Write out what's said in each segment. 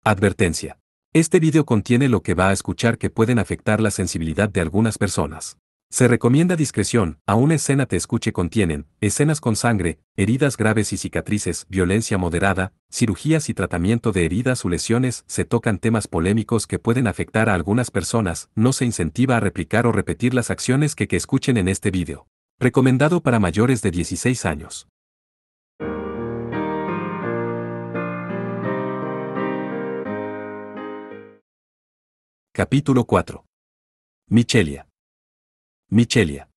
Advertencia. Este video contiene lo que va a escuchar que pueden afectar la sensibilidad de algunas personas. Se recomienda discreción, aún escena te escuche contienen, escenas con sangre, heridas graves y cicatrices, violencia moderada, cirugías y tratamiento de heridas o lesiones, se tocan temas polémicos que pueden afectar a algunas personas, no se incentiva a replicar o repetir las acciones que escuchen en este video. Recomendado para mayores de 16 años. Capítulo 4. Michelia. Michelia.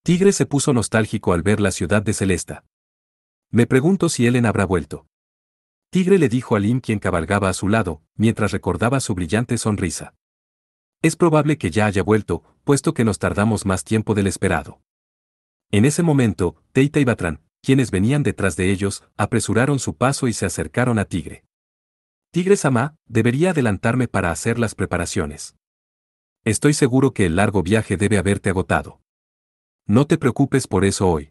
Tigre se puso nostálgico al ver la ciudad de Celesta. Me pregunto si Ellen habrá vuelto. Tigre le dijo a Lim, quien cabalgaba a su lado, mientras recordaba su brillante sonrisa. Es probable que ya haya vuelto, puesto que nos tardamos más tiempo del esperado. En ese momento, Teita y Batrán, quienes venían detrás de ellos, apresuraron su paso y se acercaron a Tigre. Tigre-sama, debería adelantarme para hacer las preparaciones. Estoy seguro que el largo viaje debe haberte agotado. No te preocupes por eso hoy.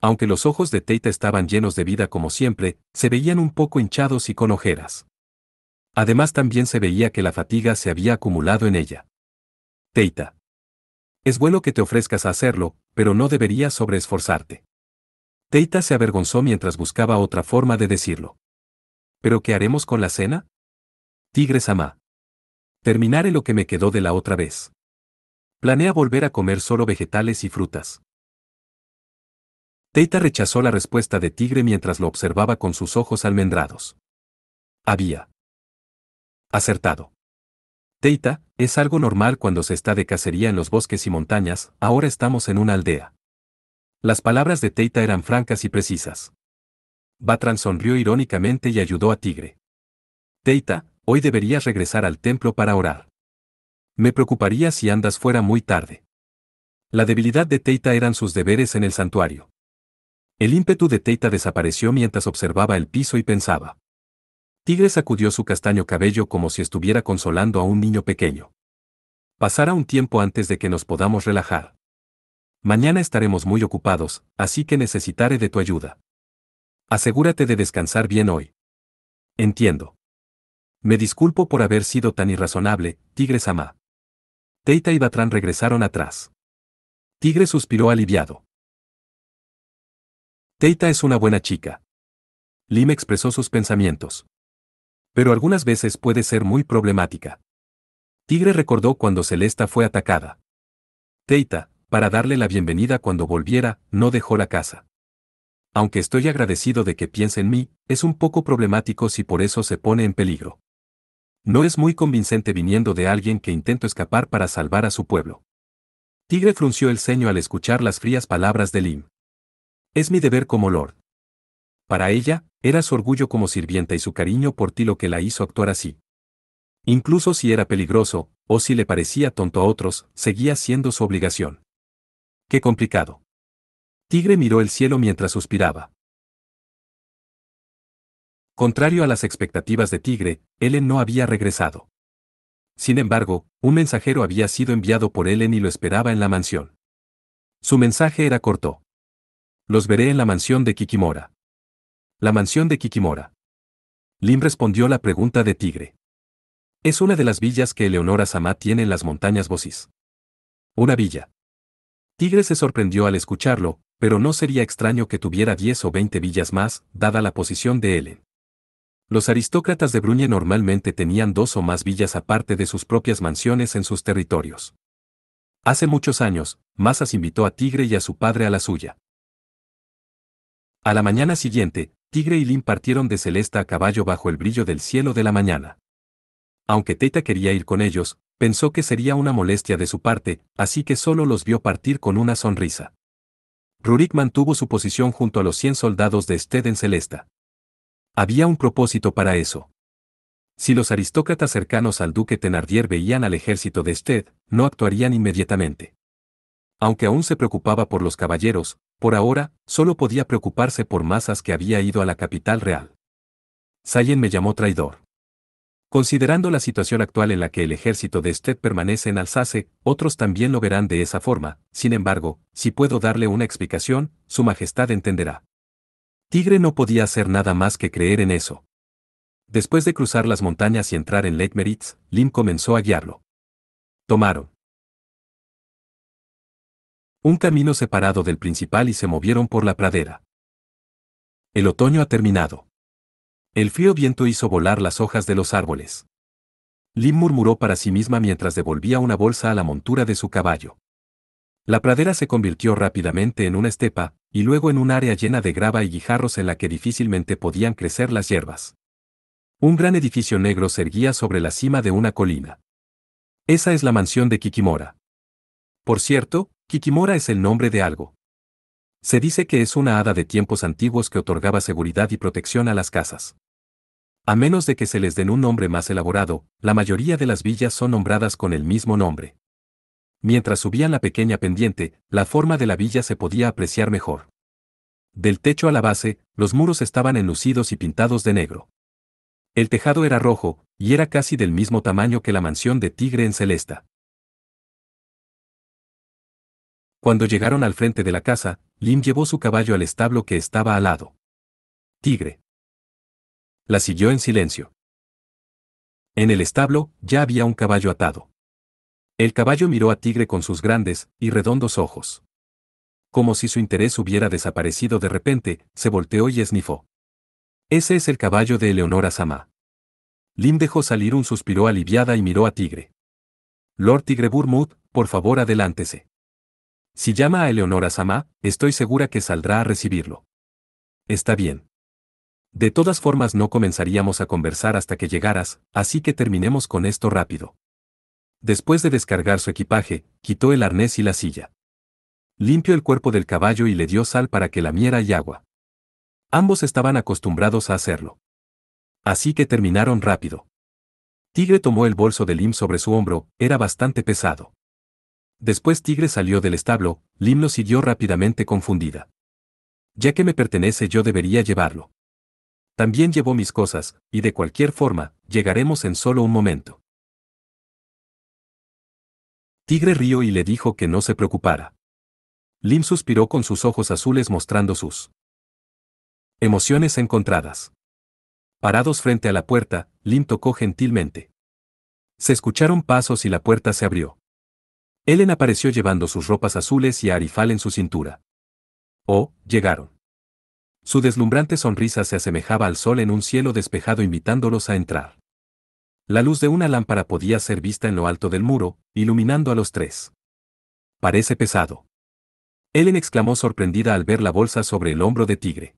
Aunque los ojos de Teita estaban llenos de vida como siempre, se veían un poco hinchados y con ojeras. Además también se veía que la fatiga se había acumulado en ella. Teita. Es bueno que te ofrezcas a hacerlo, pero no deberías sobreesforzarte. Teita se avergonzó mientras buscaba otra forma de decirlo. ¿Pero qué haremos con la cena? Tigre-sama. Terminaré lo que me quedó de la otra vez. Planea volver a comer solo vegetales y frutas. Teita rechazó la respuesta de Tigre mientras lo observaba con sus ojos almendrados. Había acertado. Teita, es algo normal cuando se está de cacería en los bosques y montañas, ahora estamos en una aldea. Las palabras de Teita eran francas y precisas. Batrán sonrió irónicamente y ayudó a Tigre. Teita, hoy deberías regresar al templo para orar. Me preocuparía si andas fuera muy tarde. La debilidad de Teita eran sus deberes en el santuario. El ímpetu de Teita desapareció mientras observaba el piso y pensaba. Tigre sacudió su castaño cabello como si estuviera consolando a un niño pequeño. Pasará un tiempo antes de que nos podamos relajar. Mañana estaremos muy ocupados, así que necesitaré de tu ayuda. Asegúrate de descansar bien hoy. Entiendo. Me disculpo por haber sido tan irrazonable, Tigre-sama. Teita y Batrán regresaron atrás. Tigre suspiró aliviado. Teita es una buena chica. Lim expresó sus pensamientos. Pero algunas veces puede ser muy problemática. Tigre recordó cuando Celesta fue atacada. Teita, para darle la bienvenida cuando volviera, no dejó la casa. Aunque estoy agradecido de que piense en mí, es un poco problemático si por eso se pone en peligro. No es muy convincente viniendo de alguien que intentó escapar para salvar a su pueblo. Tigre frunció el ceño al escuchar las frías palabras de Lim. Es mi deber como lord. Para ella, era su orgullo como sirvienta y su cariño por ti lo que la hizo actuar así. Incluso si era peligroso, o si le parecía tonto a otros, seguía siendo su obligación. Qué complicado. Tigre miró el cielo mientras suspiraba. Contrario a las expectativas de Tigre, Ellen no había regresado. Sin embargo, un mensajero había sido enviado por Ellen y lo esperaba en la mansión. Su mensaje era corto. Los veré en la mansión de Kikimora. La mansión de Kikimora. Lim respondió la pregunta de Tigre. Es una de las villas que Eleonora-sama tiene en las montañas Bosis. Una villa. Tigre se sorprendió al escucharlo, pero no sería extraño que tuviera 10 o 20 villas más, dada la posición de Ellen. Los aristócratas de Bruñe normalmente tenían 2 o más villas aparte de sus propias mansiones en sus territorios. Hace muchos años, Masas invitó a Tigre y a su padre a la suya. A la mañana siguiente, Tigre y Lim partieron de Celesta a caballo bajo el brillo del cielo de la mañana. Aunque Teita quería ir con ellos, pensó que sería una molestia de su parte, así que solo los vio partir con una sonrisa. Rurik mantuvo su posición junto a los 100 soldados de Sted en Celesta. Había un propósito para eso. Si los aristócratas cercanos al duque Thenardier veían al ejército de Sted, no actuarían inmediatamente. Aunque aún se preocupaba por los caballeros, por ahora, solo podía preocuparse por Masas que había ido a la capital real. Sayen me llamó traidor. Considerando la situación actual en la que el ejército de Sted permanece en Alsace, otros también lo verán de esa forma, sin embargo, si puedo darle una explicación, su majestad entenderá. Tigre no podía hacer nada más que creer en eso. Después de cruzar las montañas y entrar en Lake Meritz, Lim comenzó a guiarlo. Tomaron un camino separado del principal y se movieron por la pradera. El otoño ha terminado. El frío viento hizo volar las hojas de los árboles. Lim murmuró para sí misma mientras devolvía una bolsa a la montura de su caballo. La pradera se convirtió rápidamente en una estepa, y luego en un área llena de grava y guijarros en la que difícilmente podían crecer las hierbas. Un gran edificio negro se erguía sobre la cima de una colina. Esa es la mansión de Kikimora. Por cierto, Kikimora es el nombre de algo. Se dice que es una hada de tiempos antiguos que otorgaba seguridad y protección a las casas. A menos de que se les den un nombre más elaborado, la mayoría de las villas son nombradas con el mismo nombre. Mientras subían la pequeña pendiente, la forma de la villa se podía apreciar mejor. Del techo a la base, los muros estaban enlucidos y pintados de negro. El tejado era rojo, y era casi del mismo tamaño que la mansión de Tigre en Celesta. Cuando llegaron al frente de la casa, Lim llevó su caballo al establo que estaba al lado. Tigre la siguió en silencio. En el establo, ya había un caballo atado. El caballo miró a Tigre con sus grandes y redondos ojos. Como si su interés hubiera desaparecido de repente, se volteó y esnifó. Ese es el caballo de Eleonora Sama. Lim dejó salir un suspiro aliviada y miró a Tigre. Lord Tigre Burmouth, por favor adelántese. Si llama a Eleonora Sama, estoy segura que saldrá a recibirlo. Está bien. De todas formas no comenzaríamos a conversar hasta que llegaras, así que terminemos con esto rápido. Después de descargar su equipaje, quitó el arnés y la silla. Limpió el cuerpo del caballo y le dio sal para que lamiera y agua. Ambos estaban acostumbrados a hacerlo. Así que terminaron rápido. Tigre tomó el bolso de Lim sobre su hombro, era bastante pesado. Después Tigre salió del establo, Lim lo siguió rápidamente confundida. Ya que me pertenece yo debería llevarlo. También llevó mis cosas, y de cualquier forma, llegaremos en solo un momento. Tigre rió y le dijo que no se preocupara. Lim suspiró con sus ojos azules mostrando sus emociones encontradas. Parados frente a la puerta, Lim tocó gentilmente. Se escucharon pasos y la puerta se abrió. Ellen apareció llevando sus ropas azules y a Arifal en su cintura. Oh, llegaron. Su deslumbrante sonrisa se asemejaba al sol en un cielo despejado invitándolos a entrar. La luz de una lámpara podía ser vista en lo alto del muro, iluminando a los tres. Parece pesado. Ellen exclamó sorprendida al ver la bolsa sobre el hombro de Tigre.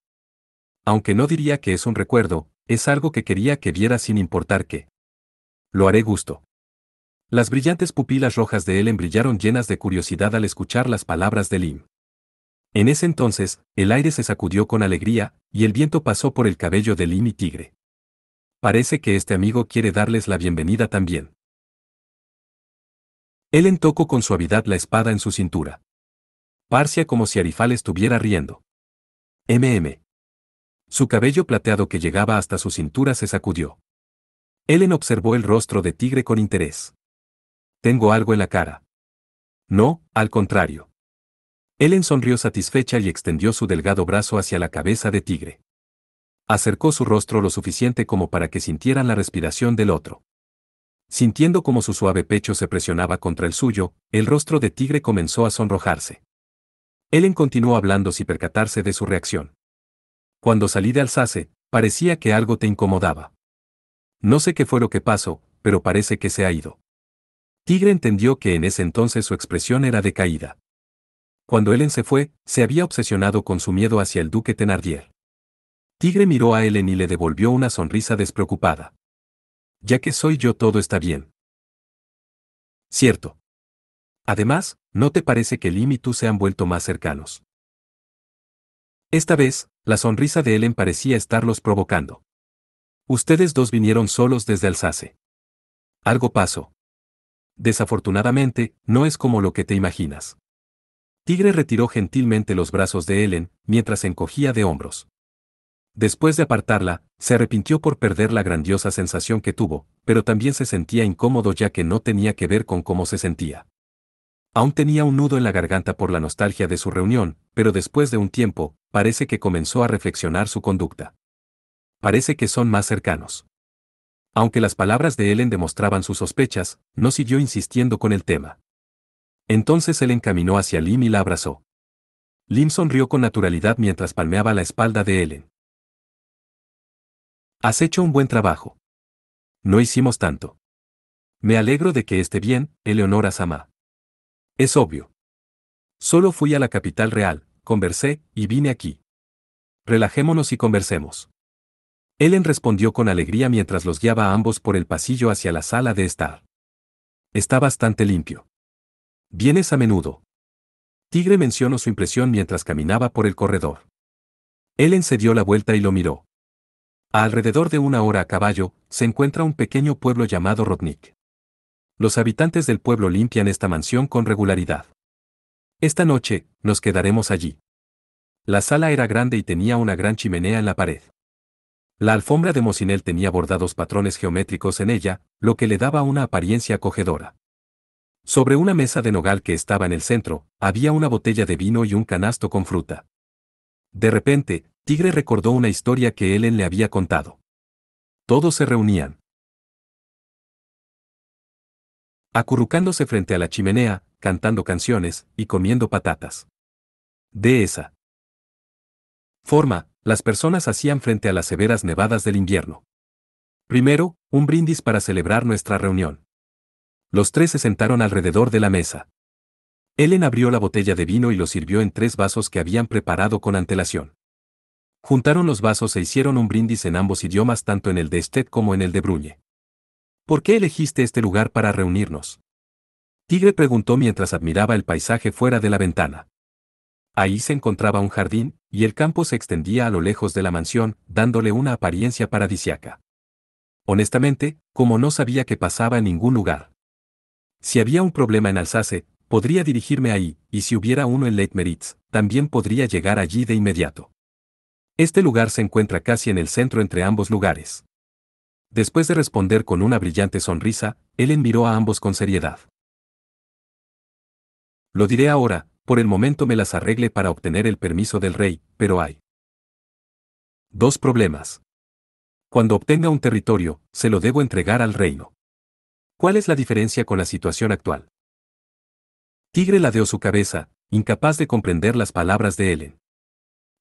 Aunque no diría que es un recuerdo, es algo que quería que viera sin importar qué. Lo haré gusto. Las brillantes pupilas rojas de Ellen brillaron llenas de curiosidad al escuchar las palabras de Lim. En ese entonces, el aire se sacudió con alegría, y el viento pasó por el cabello de Lim y Tigre. Parece que este amigo quiere darles la bienvenida también. Ellen tocó con suavidad la espada en su cintura. Parecía como si Arifal estuviera riendo. Su cabello plateado que llegaba hasta su cintura se sacudió. Ellen observó el rostro de Tigre con interés. ¿Tengo algo en la cara? No, al contrario. Ellen sonrió satisfecha y extendió su delgado brazo hacia la cabeza de Tigre. Acercó su rostro lo suficiente como para que sintieran la respiración del otro. Sintiendo como su suave pecho se presionaba contra el suyo, el rostro de Tigre comenzó a sonrojarse. Ellen continuó hablando sin percatarse de su reacción. Cuando salí de Alsace, parecía que algo te incomodaba. No sé qué fue lo que pasó, pero parece que se ha ido. Tigre entendió que en ese entonces su expresión era decaída. Cuando Ellen se fue, se había obsesionado con su miedo hacia el duque Thénardier. Tigre miró a Ellen y le devolvió una sonrisa despreocupada. Ya que soy yo todo está bien. Cierto. Además, ¿no te parece que Lim y tú se han vuelto más cercanos? Esta vez, la sonrisa de Ellen parecía estarlos provocando. Ustedes dos vinieron solos desde Alsace. Algo pasó. Desafortunadamente, no es como lo que te imaginas. Tigre retiró gentilmente los brazos de Ellen, mientras se encogía de hombros. Después de apartarla, se arrepintió por perder la grandiosa sensación que tuvo, pero también se sentía incómodo ya que no tenía que ver con cómo se sentía. Aún tenía un nudo en la garganta por la nostalgia de su reunión, pero después de un tiempo, parece que comenzó a reflexionar su conducta. Parece que son más cercanos. Aunque las palabras de Ellen demostraban sus sospechas, no siguió insistiendo con el tema. Entonces Ellen caminó hacia Lim y la abrazó. Lim sonrió con naturalidad mientras palmeaba la espalda de Ellen. Has hecho un buen trabajo. No hicimos tanto. Me alegro de que esté bien, Eleonora Sama. Es obvio. Solo fui a la capital real, conversé, y vine aquí. Relajémonos y conversemos. Ellen respondió con alegría mientras los guiaba a ambos por el pasillo hacia la sala de estar. Está bastante limpio. ¿Vienes a menudo? Tigre mencionó su impresión mientras caminaba por el corredor. Ellen se dio la vuelta y lo miró. A alrededor de una hora a caballo, se encuentra un pequeño pueblo llamado Rodnik. Los habitantes del pueblo limpian esta mansión con regularidad. Esta noche, nos quedaremos allí. La sala era grande y tenía una gran chimenea en la pared. La alfombra de mosinel tenía bordados patrones geométricos en ella, lo que le daba una apariencia acogedora. Sobre una mesa de nogal que estaba en el centro, había una botella de vino y un canasto con fruta. De repente, Tigre recordó una historia que Ellen le había contado. Todos se reunían. Acurrucándose frente a la chimenea, cantando canciones y comiendo patatas. De esa forma, las personas hacían frente a las severas nevadas del invierno. Primero, un brindis para celebrar nuestra reunión. Los tres se sentaron alrededor de la mesa. Ellen abrió la botella de vino y lo sirvió en 3 vasos que habían preparado con antelación. Juntaron los vasos e hicieron un brindis en ambos idiomas, tanto en el de Sted como en el de Bruñe. ¿Por qué elegiste este lugar para reunirnos? Tigre preguntó mientras admiraba el paisaje fuera de la ventana. Ahí se encontraba un jardín, y el campo se extendía a lo lejos de la mansión, dándole una apariencia paradisiaca. Honestamente, como no sabía qué pasaba en ningún lugar. Si había un problema en Alsace, podría dirigirme ahí, y si hubiera uno en Leitmeritz, también podría llegar allí de inmediato. Este lugar se encuentra casi en el centro entre ambos lugares. Después de responder con una brillante sonrisa, Ellen miró a ambos con seriedad. Lo diré ahora, por el momento me las arregle para obtener el permiso del rey, pero hay 2 problemas. Cuando obtenga un territorio, se lo debo entregar al reino. ¿Cuál es la diferencia con la situación actual? Tigre ladeó su cabeza, incapaz de comprender las palabras de Ellen.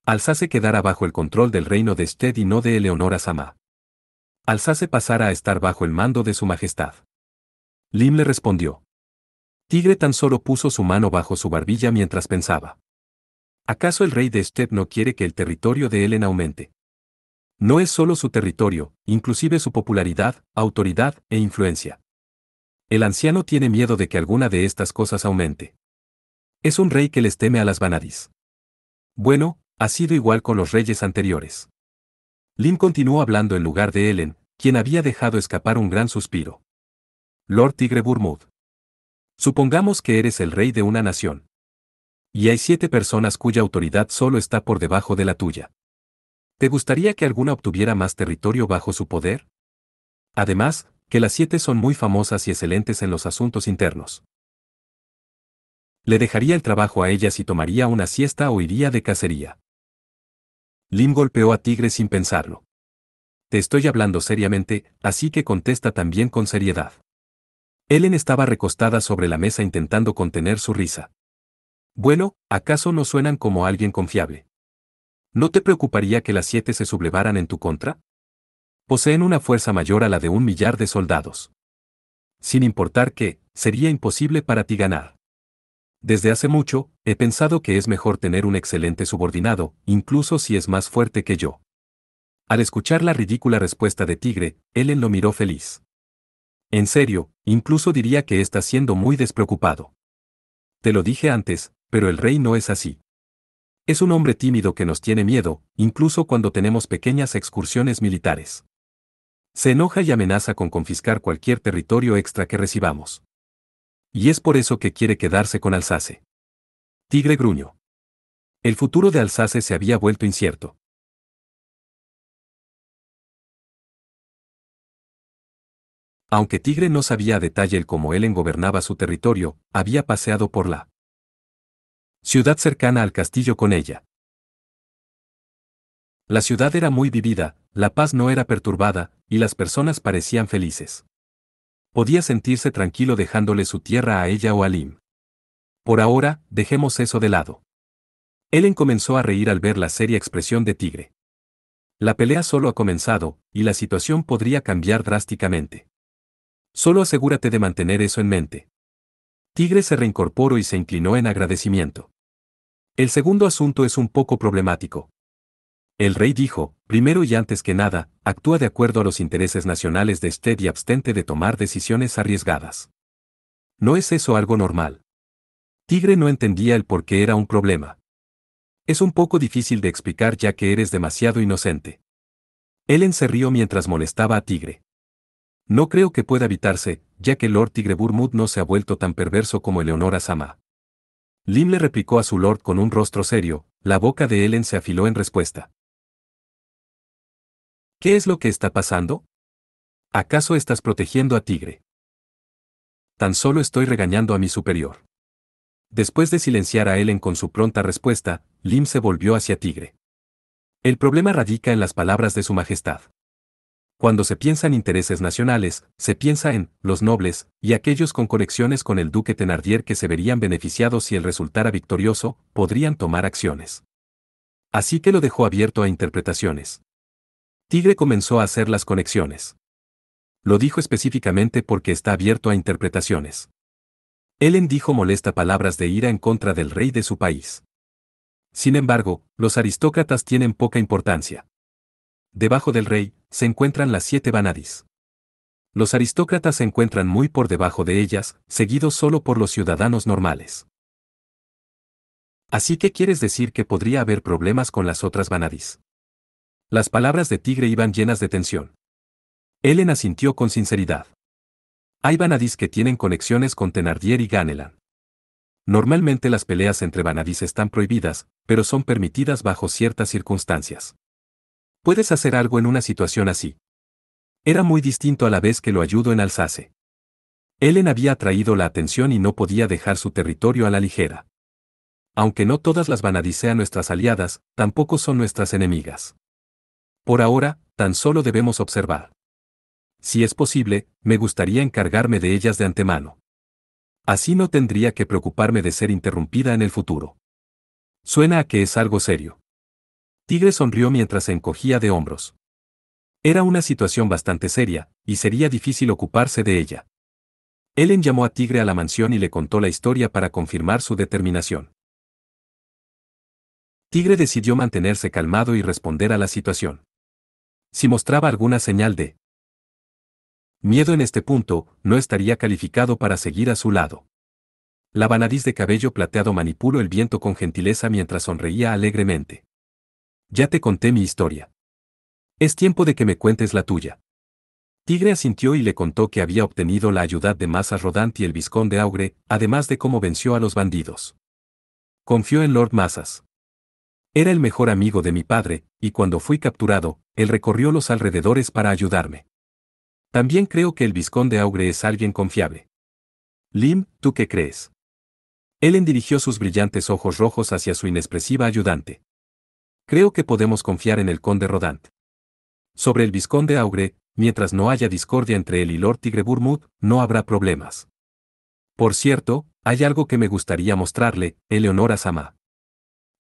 Alsace quedara bajo el control del reino de Sted y no de Eleonora Sama. Alsace pasara a estar bajo el mando de su majestad. Lim le respondió. Tigre tan solo puso su mano bajo su barbilla mientras pensaba. ¿Acaso el rey de Sted no quiere que el territorio de Ellen aumente? No es solo su territorio, inclusive su popularidad, autoridad e influencia. El anciano tiene miedo de que alguna de estas cosas aumente. Es un rey que les teme a las vanadis. Bueno, ha sido igual con los reyes anteriores. Lim continuó hablando en lugar de Ellen, quien había dejado escapar un gran suspiro. Lord Tigre Burmud. Supongamos que eres el rey de una nación. Y hay 7 personas cuya autoridad solo está por debajo de la tuya. ¿Te gustaría que alguna obtuviera más territorio bajo su poder? Además, que las 7 son muy famosas y excelentes en los asuntos internos. ¿Le dejaría el trabajo a ellas y tomaría una siesta o iría de cacería? Lim golpeó a Tigre sin pensarlo. Te estoy hablando seriamente, así que contesta también con seriedad. Ellen estaba recostada sobre la mesa intentando contener su risa. Bueno, ¿acaso no suenan como alguien confiable? ¿No te preocuparía que las 7 se sublevaran en tu contra? Poseen una fuerza mayor a la de 1 millar de soldados. Sin importar que, sería imposible para ti ganar. Desde hace mucho, he pensado que es mejor tener un excelente subordinado, incluso si es más fuerte que yo. Al escuchar la ridícula respuesta de Tigre, Ellen lo miró feliz. En serio, incluso diría que está siendo muy despreocupado. Te lo dije antes, pero el rey no es así. Es un hombre tímido que nos tiene miedo, incluso cuando tenemos pequeñas excursiones militares. Se enoja y amenaza con confiscar cualquier territorio extra que recibamos. Y es por eso que quiere quedarse con Alsace. Tigre gruñó. El futuro de Alsace se había vuelto incierto. Aunque Tigre no sabía a detalle el cómo Ellen gobernaba su territorio, había paseado por la ciudad cercana al castillo con ella. La ciudad era muy vivida, la paz no era perturbada, y las personas parecían felices. Podía sentirse tranquilo dejándole su tierra a ella o a Lim. Por ahora, dejemos eso de lado. Ellen comenzó a reír al ver la seria expresión de Tigre. La pelea solo ha comenzado, y la situación podría cambiar drásticamente. Solo asegúrate de mantener eso en mente. Tigre se reincorporó y se inclinó en agradecimiento. El segundo asunto es un poco problemático. El rey dijo, primero y antes que nada, actúa de acuerdo a los intereses nacionales de Sted y abstente de tomar decisiones arriesgadas. ¿No es eso algo normal? Tigre no entendía el por qué era un problema. Es un poco difícil de explicar ya que eres demasiado inocente. Ellen se rió mientras molestaba a Tigre. No creo que pueda evitarse, ya que Lord Tigre-Burmud no se ha vuelto tan perverso como Eleonora Sama. Lim le replicó a su lord con un rostro serio, la boca de Ellen se afiló en respuesta. ¿Qué es lo que está pasando? ¿Acaso estás protegiendo a Tigre? Tan solo estoy regañando a mi superior. Después de silenciar a Ellen con su pronta respuesta, Lim se volvió hacia Tigre. El problema radica en las palabras de su majestad. Cuando se piensa en intereses nacionales, se piensa en los nobles y aquellos con conexiones con el duque Thenardier que se verían beneficiados si él resultara victorioso, podrían tomar acciones. Así que lo dejó abierto a interpretaciones. Tigre comenzó a hacer las conexiones. Lo dijo específicamente porque está abierto a interpretaciones. Ellen dijo molesta palabras de ira en contra del rey de su país. Sin embargo, los aristócratas tienen poca importancia. Debajo del rey, se encuentran las 7 vanadis. Los aristócratas se encuentran muy por debajo de ellas, seguidos solo por los ciudadanos normales. Así que quieres decir que podría haber problemas con las otras vanadis. Las palabras de Tigre iban llenas de tensión. Ellen asintió con sinceridad. Hay vanadis que tienen conexiones con Thenardier y Ganelan. Normalmente las peleas entre vanadis están prohibidas, pero son permitidas bajo ciertas circunstancias. Puedes hacer algo en una situación así. Era muy distinto a la vez que lo ayudó en Alsace. Ellen había atraído la atención y no podía dejar su territorio a la ligera. Aunque no todas las vanadis sean nuestras aliadas, tampoco son nuestras enemigas. Por ahora, tan solo debemos observar. Si es posible, me gustaría encargarme de ellas de antemano. Así no tendría que preocuparme de ser interrumpida en el futuro. Suena a que es algo serio. Tigre sonrió mientras se encogía de hombros. Era una situación bastante seria, y sería difícil ocuparse de ella. Ellen llamó a Tigre a la mansión y le contó la historia para confirmar su determinación. Tigre decidió mantenerse calmado y responder a la situación. Si mostraba alguna señal de miedo en este punto, no estaría calificado para seguir a su lado. La vanadis de cabello plateado manipuló el viento con gentileza mientras sonreía alegremente. Ya te conté mi historia. Es tiempo de que me cuentes la tuya. Tigre asintió y le contó que había obtenido la ayuda de Mazas Rodant y el vizconde Augre, además de cómo venció a los bandidos. Confió en Lord Mazas. Era el mejor amigo de mi padre, y cuando fui capturado, él recorrió los alrededores para ayudarme. También creo que el vizconde Augre es alguien confiable. Lim, ¿tú qué crees? Ellen dirigió sus brillantes ojos rojos hacia su inexpresiva ayudante. Creo que podemos confiar en el conde Rodant. Sobre el vizconde Augre, mientras no haya discordia entre él y Lord Tigre-Burmud, no habrá problemas. Por cierto, hay algo que me gustaría mostrarle, Eleonora Sama.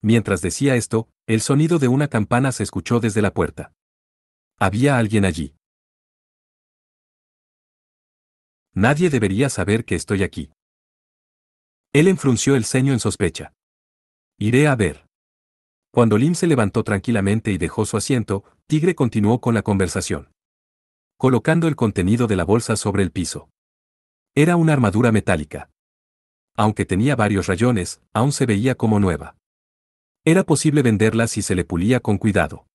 Mientras decía esto, el sonido de una campana se escuchó desde la puerta. Había alguien allí. Nadie debería saber que estoy aquí. Ellen frunció el ceño en sospecha. Iré a ver. Cuando Lim se levantó tranquilamente y dejó su asiento, Tigre continuó con la conversación. Colocando el contenido de la bolsa sobre el piso. Era una armadura metálica. Aunque tenía varios rayones, aún se veía como nueva. Era posible venderla si se le pulía con cuidado.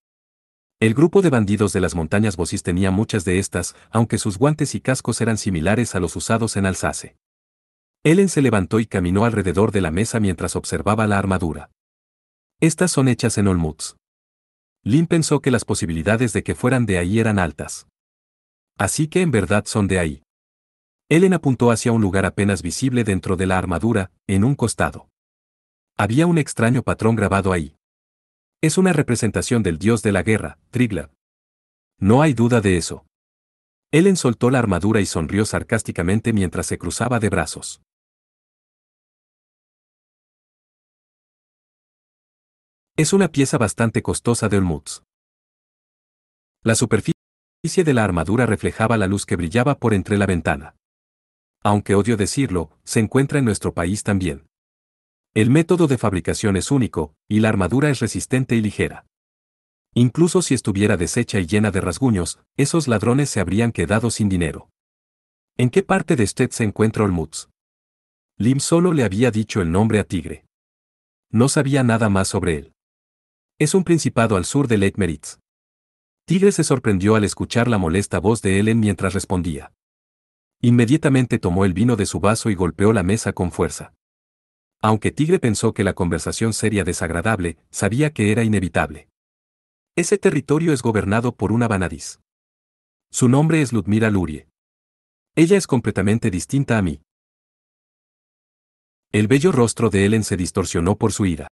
El grupo de bandidos de las montañas Bosis tenía muchas de estas, aunque sus guantes y cascos eran similares a los usados en Alsace. Ellen se levantó y caminó alrededor de la mesa mientras observaba la armadura. Estas son hechas en Olmutz. Lim pensó que las posibilidades de que fueran de ahí eran altas. Así que en verdad son de ahí. Ellen apuntó hacia un lugar apenas visible dentro de la armadura, en un costado. Había un extraño patrón grabado ahí. Es una representación del dios de la guerra, Triglav. No hay duda de eso. Ellen soltó la armadura y sonrió sarcásticamente mientras se cruzaba de brazos. Es una pieza bastante costosa de Olmutz. La superficie de la armadura reflejaba la luz que brillaba por entre la ventana. Aunque odio decirlo, se encuentra en nuestro país también. El método de fabricación es único, y la armadura es resistente y ligera. Incluso si estuviera deshecha y llena de rasguños, esos ladrones se habrían quedado sin dinero. ¿En qué parte de Sted se encuentra Olmutz? Lim solo le había dicho el nombre a Tigre. No sabía nada más sobre él. Es un principado al sur de Lake Meritz. Tigre se sorprendió al escuchar la molesta voz de Ellen mientras respondía. Inmediatamente tomó el vino de su vaso y golpeó la mesa con fuerza. Aunque Tigre pensó que la conversación sería desagradable, sabía que era inevitable. Ese territorio es gobernado por una Vanadis. Su nombre es Ludmila Lurie. Ella es completamente distinta a mí. El bello rostro de Ellen se distorsionó por su ira.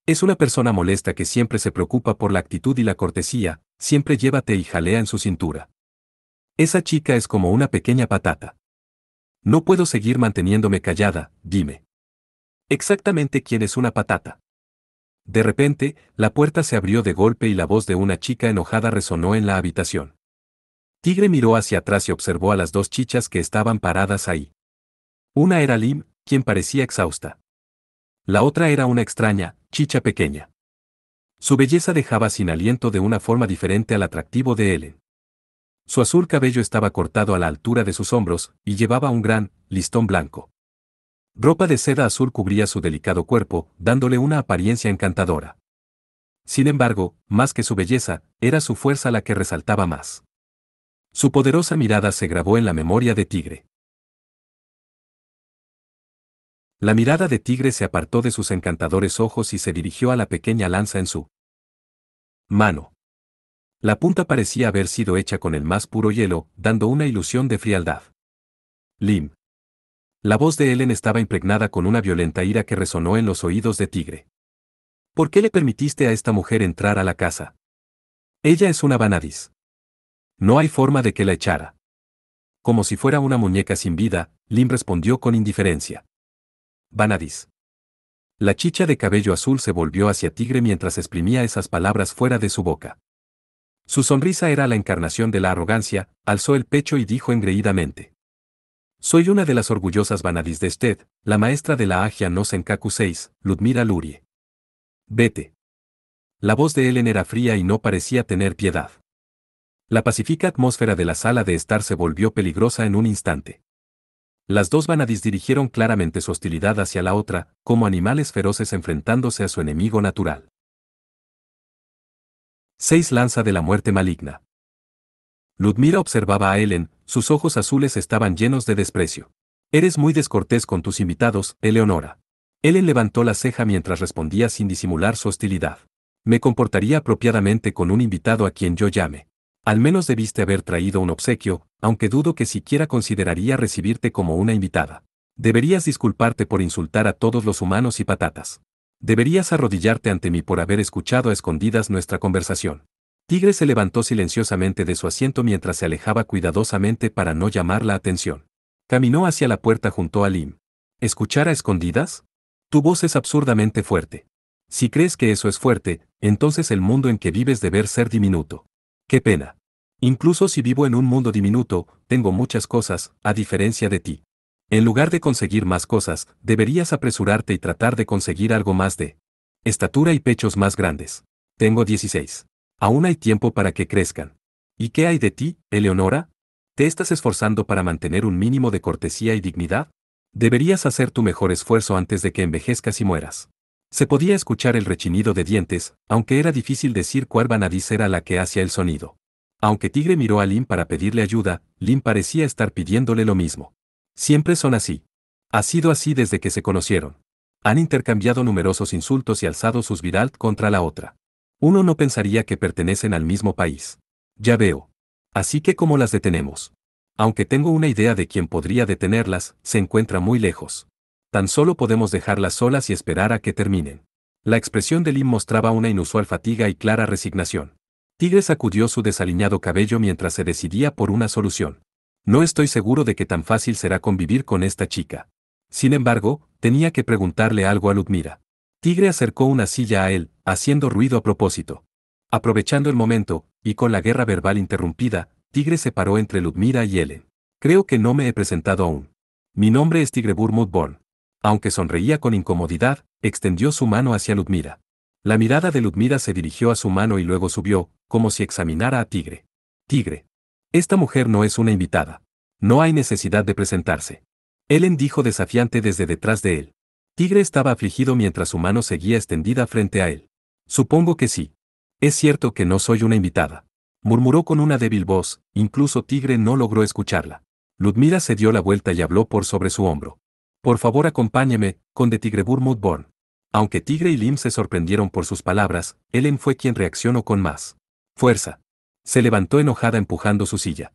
Es una persona molesta que siempre se preocupa por la actitud y la cortesía, siempre lleva té y jalea en su cintura. Esa chica es como una pequeña patata. No puedo seguir manteniéndome callada, dime. ¿Exactamente quién es una patata? De repente, la puerta se abrió de golpe y la voz de una chica enojada resonó en la habitación. Tigre miró hacia atrás y observó a las dos chichas que estaban paradas ahí. Una era Lim, quien parecía exhausta. La otra era una extraña, chicha pequeña. Su belleza dejaba sin aliento de una forma diferente al atractivo de Ellen. Su azul cabello estaba cortado a la altura de sus hombros, y llevaba un gran listón blanco. Ropa de seda azul cubría su delicado cuerpo, dándole una apariencia encantadora. Sin embargo, más que su belleza, era su fuerza la que resaltaba más. Su poderosa mirada se grabó en la memoria de Tigre. La mirada de Tigre se apartó de sus encantadores ojos y se dirigió a la pequeña lanza en su mano. La punta parecía haber sido hecha con el más puro hielo, dando una ilusión de frialdad. Lim. La voz de Ellen estaba impregnada con una violenta ira que resonó en los oídos de Tigre. ¿Por qué le permitiste a esta mujer entrar a la casa? Ella es una Vanadis. No hay forma de que la echara. Como si fuera una muñeca sin vida, Lim respondió con indiferencia. Vanadis. La chicha de cabello azul se volvió hacia Tigre mientras exprimía esas palabras fuera de su boca. Su sonrisa era la encarnación de la arrogancia, alzó el pecho y dijo engreídamente. Soy una de las orgullosas Vanadis de Sted, la maestra de la Agia no Senkaku 6, Ludmila Lurie. Vete. La voz de Ellen era fría y no parecía tener piedad. La pacífica atmósfera de la sala de estar se volvió peligrosa en un instante. Las dos Vanadis dirigieron claramente su hostilidad hacia la otra, como animales feroces enfrentándose a su enemigo natural. 6 Lanza de la muerte maligna. Ludmila observaba a Ellen, sus ojos azules estaban llenos de desprecio. Eres muy descortés con tus invitados, Eleonora. Ellen levantó la ceja mientras respondía sin disimular su hostilidad. Me comportaría apropiadamente con un invitado a quien yo llame. Al menos debiste haber traído un obsequio, aunque dudo que siquiera consideraría recibirte como una invitada. Deberías disculparte por insultar a todos los humanos y patatas. Deberías arrodillarte ante mí por haber escuchado a escondidas nuestra conversación. Tigre se levantó silenciosamente de su asiento mientras se alejaba cuidadosamente para no llamar la atención. Caminó hacia la puerta junto a Lim. ¿Escuchar a escondidas? Tu voz es absurdamente fuerte. Si crees que eso es fuerte, entonces el mundo en que vives debe ser diminuto. Qué pena. Incluso si vivo en un mundo diminuto, tengo muchas cosas, a diferencia de ti. En lugar de conseguir más cosas, deberías apresurarte y tratar de conseguir algo más de estatura y pechos más grandes. Tengo 16. Aún hay tiempo para que crezcan. ¿Y qué hay de ti, Eleonora? ¿Te estás esforzando para mantener un mínimo de cortesía y dignidad? Deberías hacer tu mejor esfuerzo antes de que envejezcas y mueras. Se podía escuchar el rechinido de dientes, aunque era difícil decir cuál Vanadis era la que hacía el sonido. Aunque Tigre miró a Lim para pedirle ayuda, Lim parecía estar pidiéndole lo mismo. Siempre son así. Ha sido así desde que se conocieron. Han intercambiado numerosos insultos y alzado sus viralt contra la otra. Uno no pensaría que pertenecen al mismo país. Ya veo. Así que ¿cómo las detenemos? Aunque tengo una idea de quién podría detenerlas, se encuentra muy lejos. Tan solo podemos dejarlas solas y esperar a que terminen. La expresión de Lim mostraba una inusual fatiga y clara resignación. Tigre sacudió su desaliñado cabello mientras se decidía por una solución. No estoy seguro de que tan fácil será convivir con esta chica. Sin embargo, tenía que preguntarle algo a Ludmila. Tigre acercó una silla a él, haciendo ruido a propósito. Aprovechando el momento, y con la guerra verbal interrumpida, Tigre se paró entre Ludmila y Ellen. Creo que no me he presentado aún. Mi nombre es Tigre Burmudborn. Aunque sonreía con incomodidad, extendió su mano hacia Ludmila. La mirada de Ludmila se dirigió a su mano y luego subió, como si examinara a Tigre. Tigre. Esta mujer no es una invitada. No hay necesidad de presentarse. Ellen dijo desafiante desde detrás de él. Tigre estaba afligido mientras su mano seguía extendida frente a él. Supongo que sí. Es cierto que no soy una invitada. Murmuró con una débil voz, incluso Tigre no logró escucharla. Ludmila se dio la vuelta y habló por sobre su hombro. Por favor acompáñeme, conde Tigre Burmudborn. Aunque Tigre y Lim se sorprendieron por sus palabras, Ellen fue quien reaccionó con más fuerza. Se levantó enojada empujando su silla.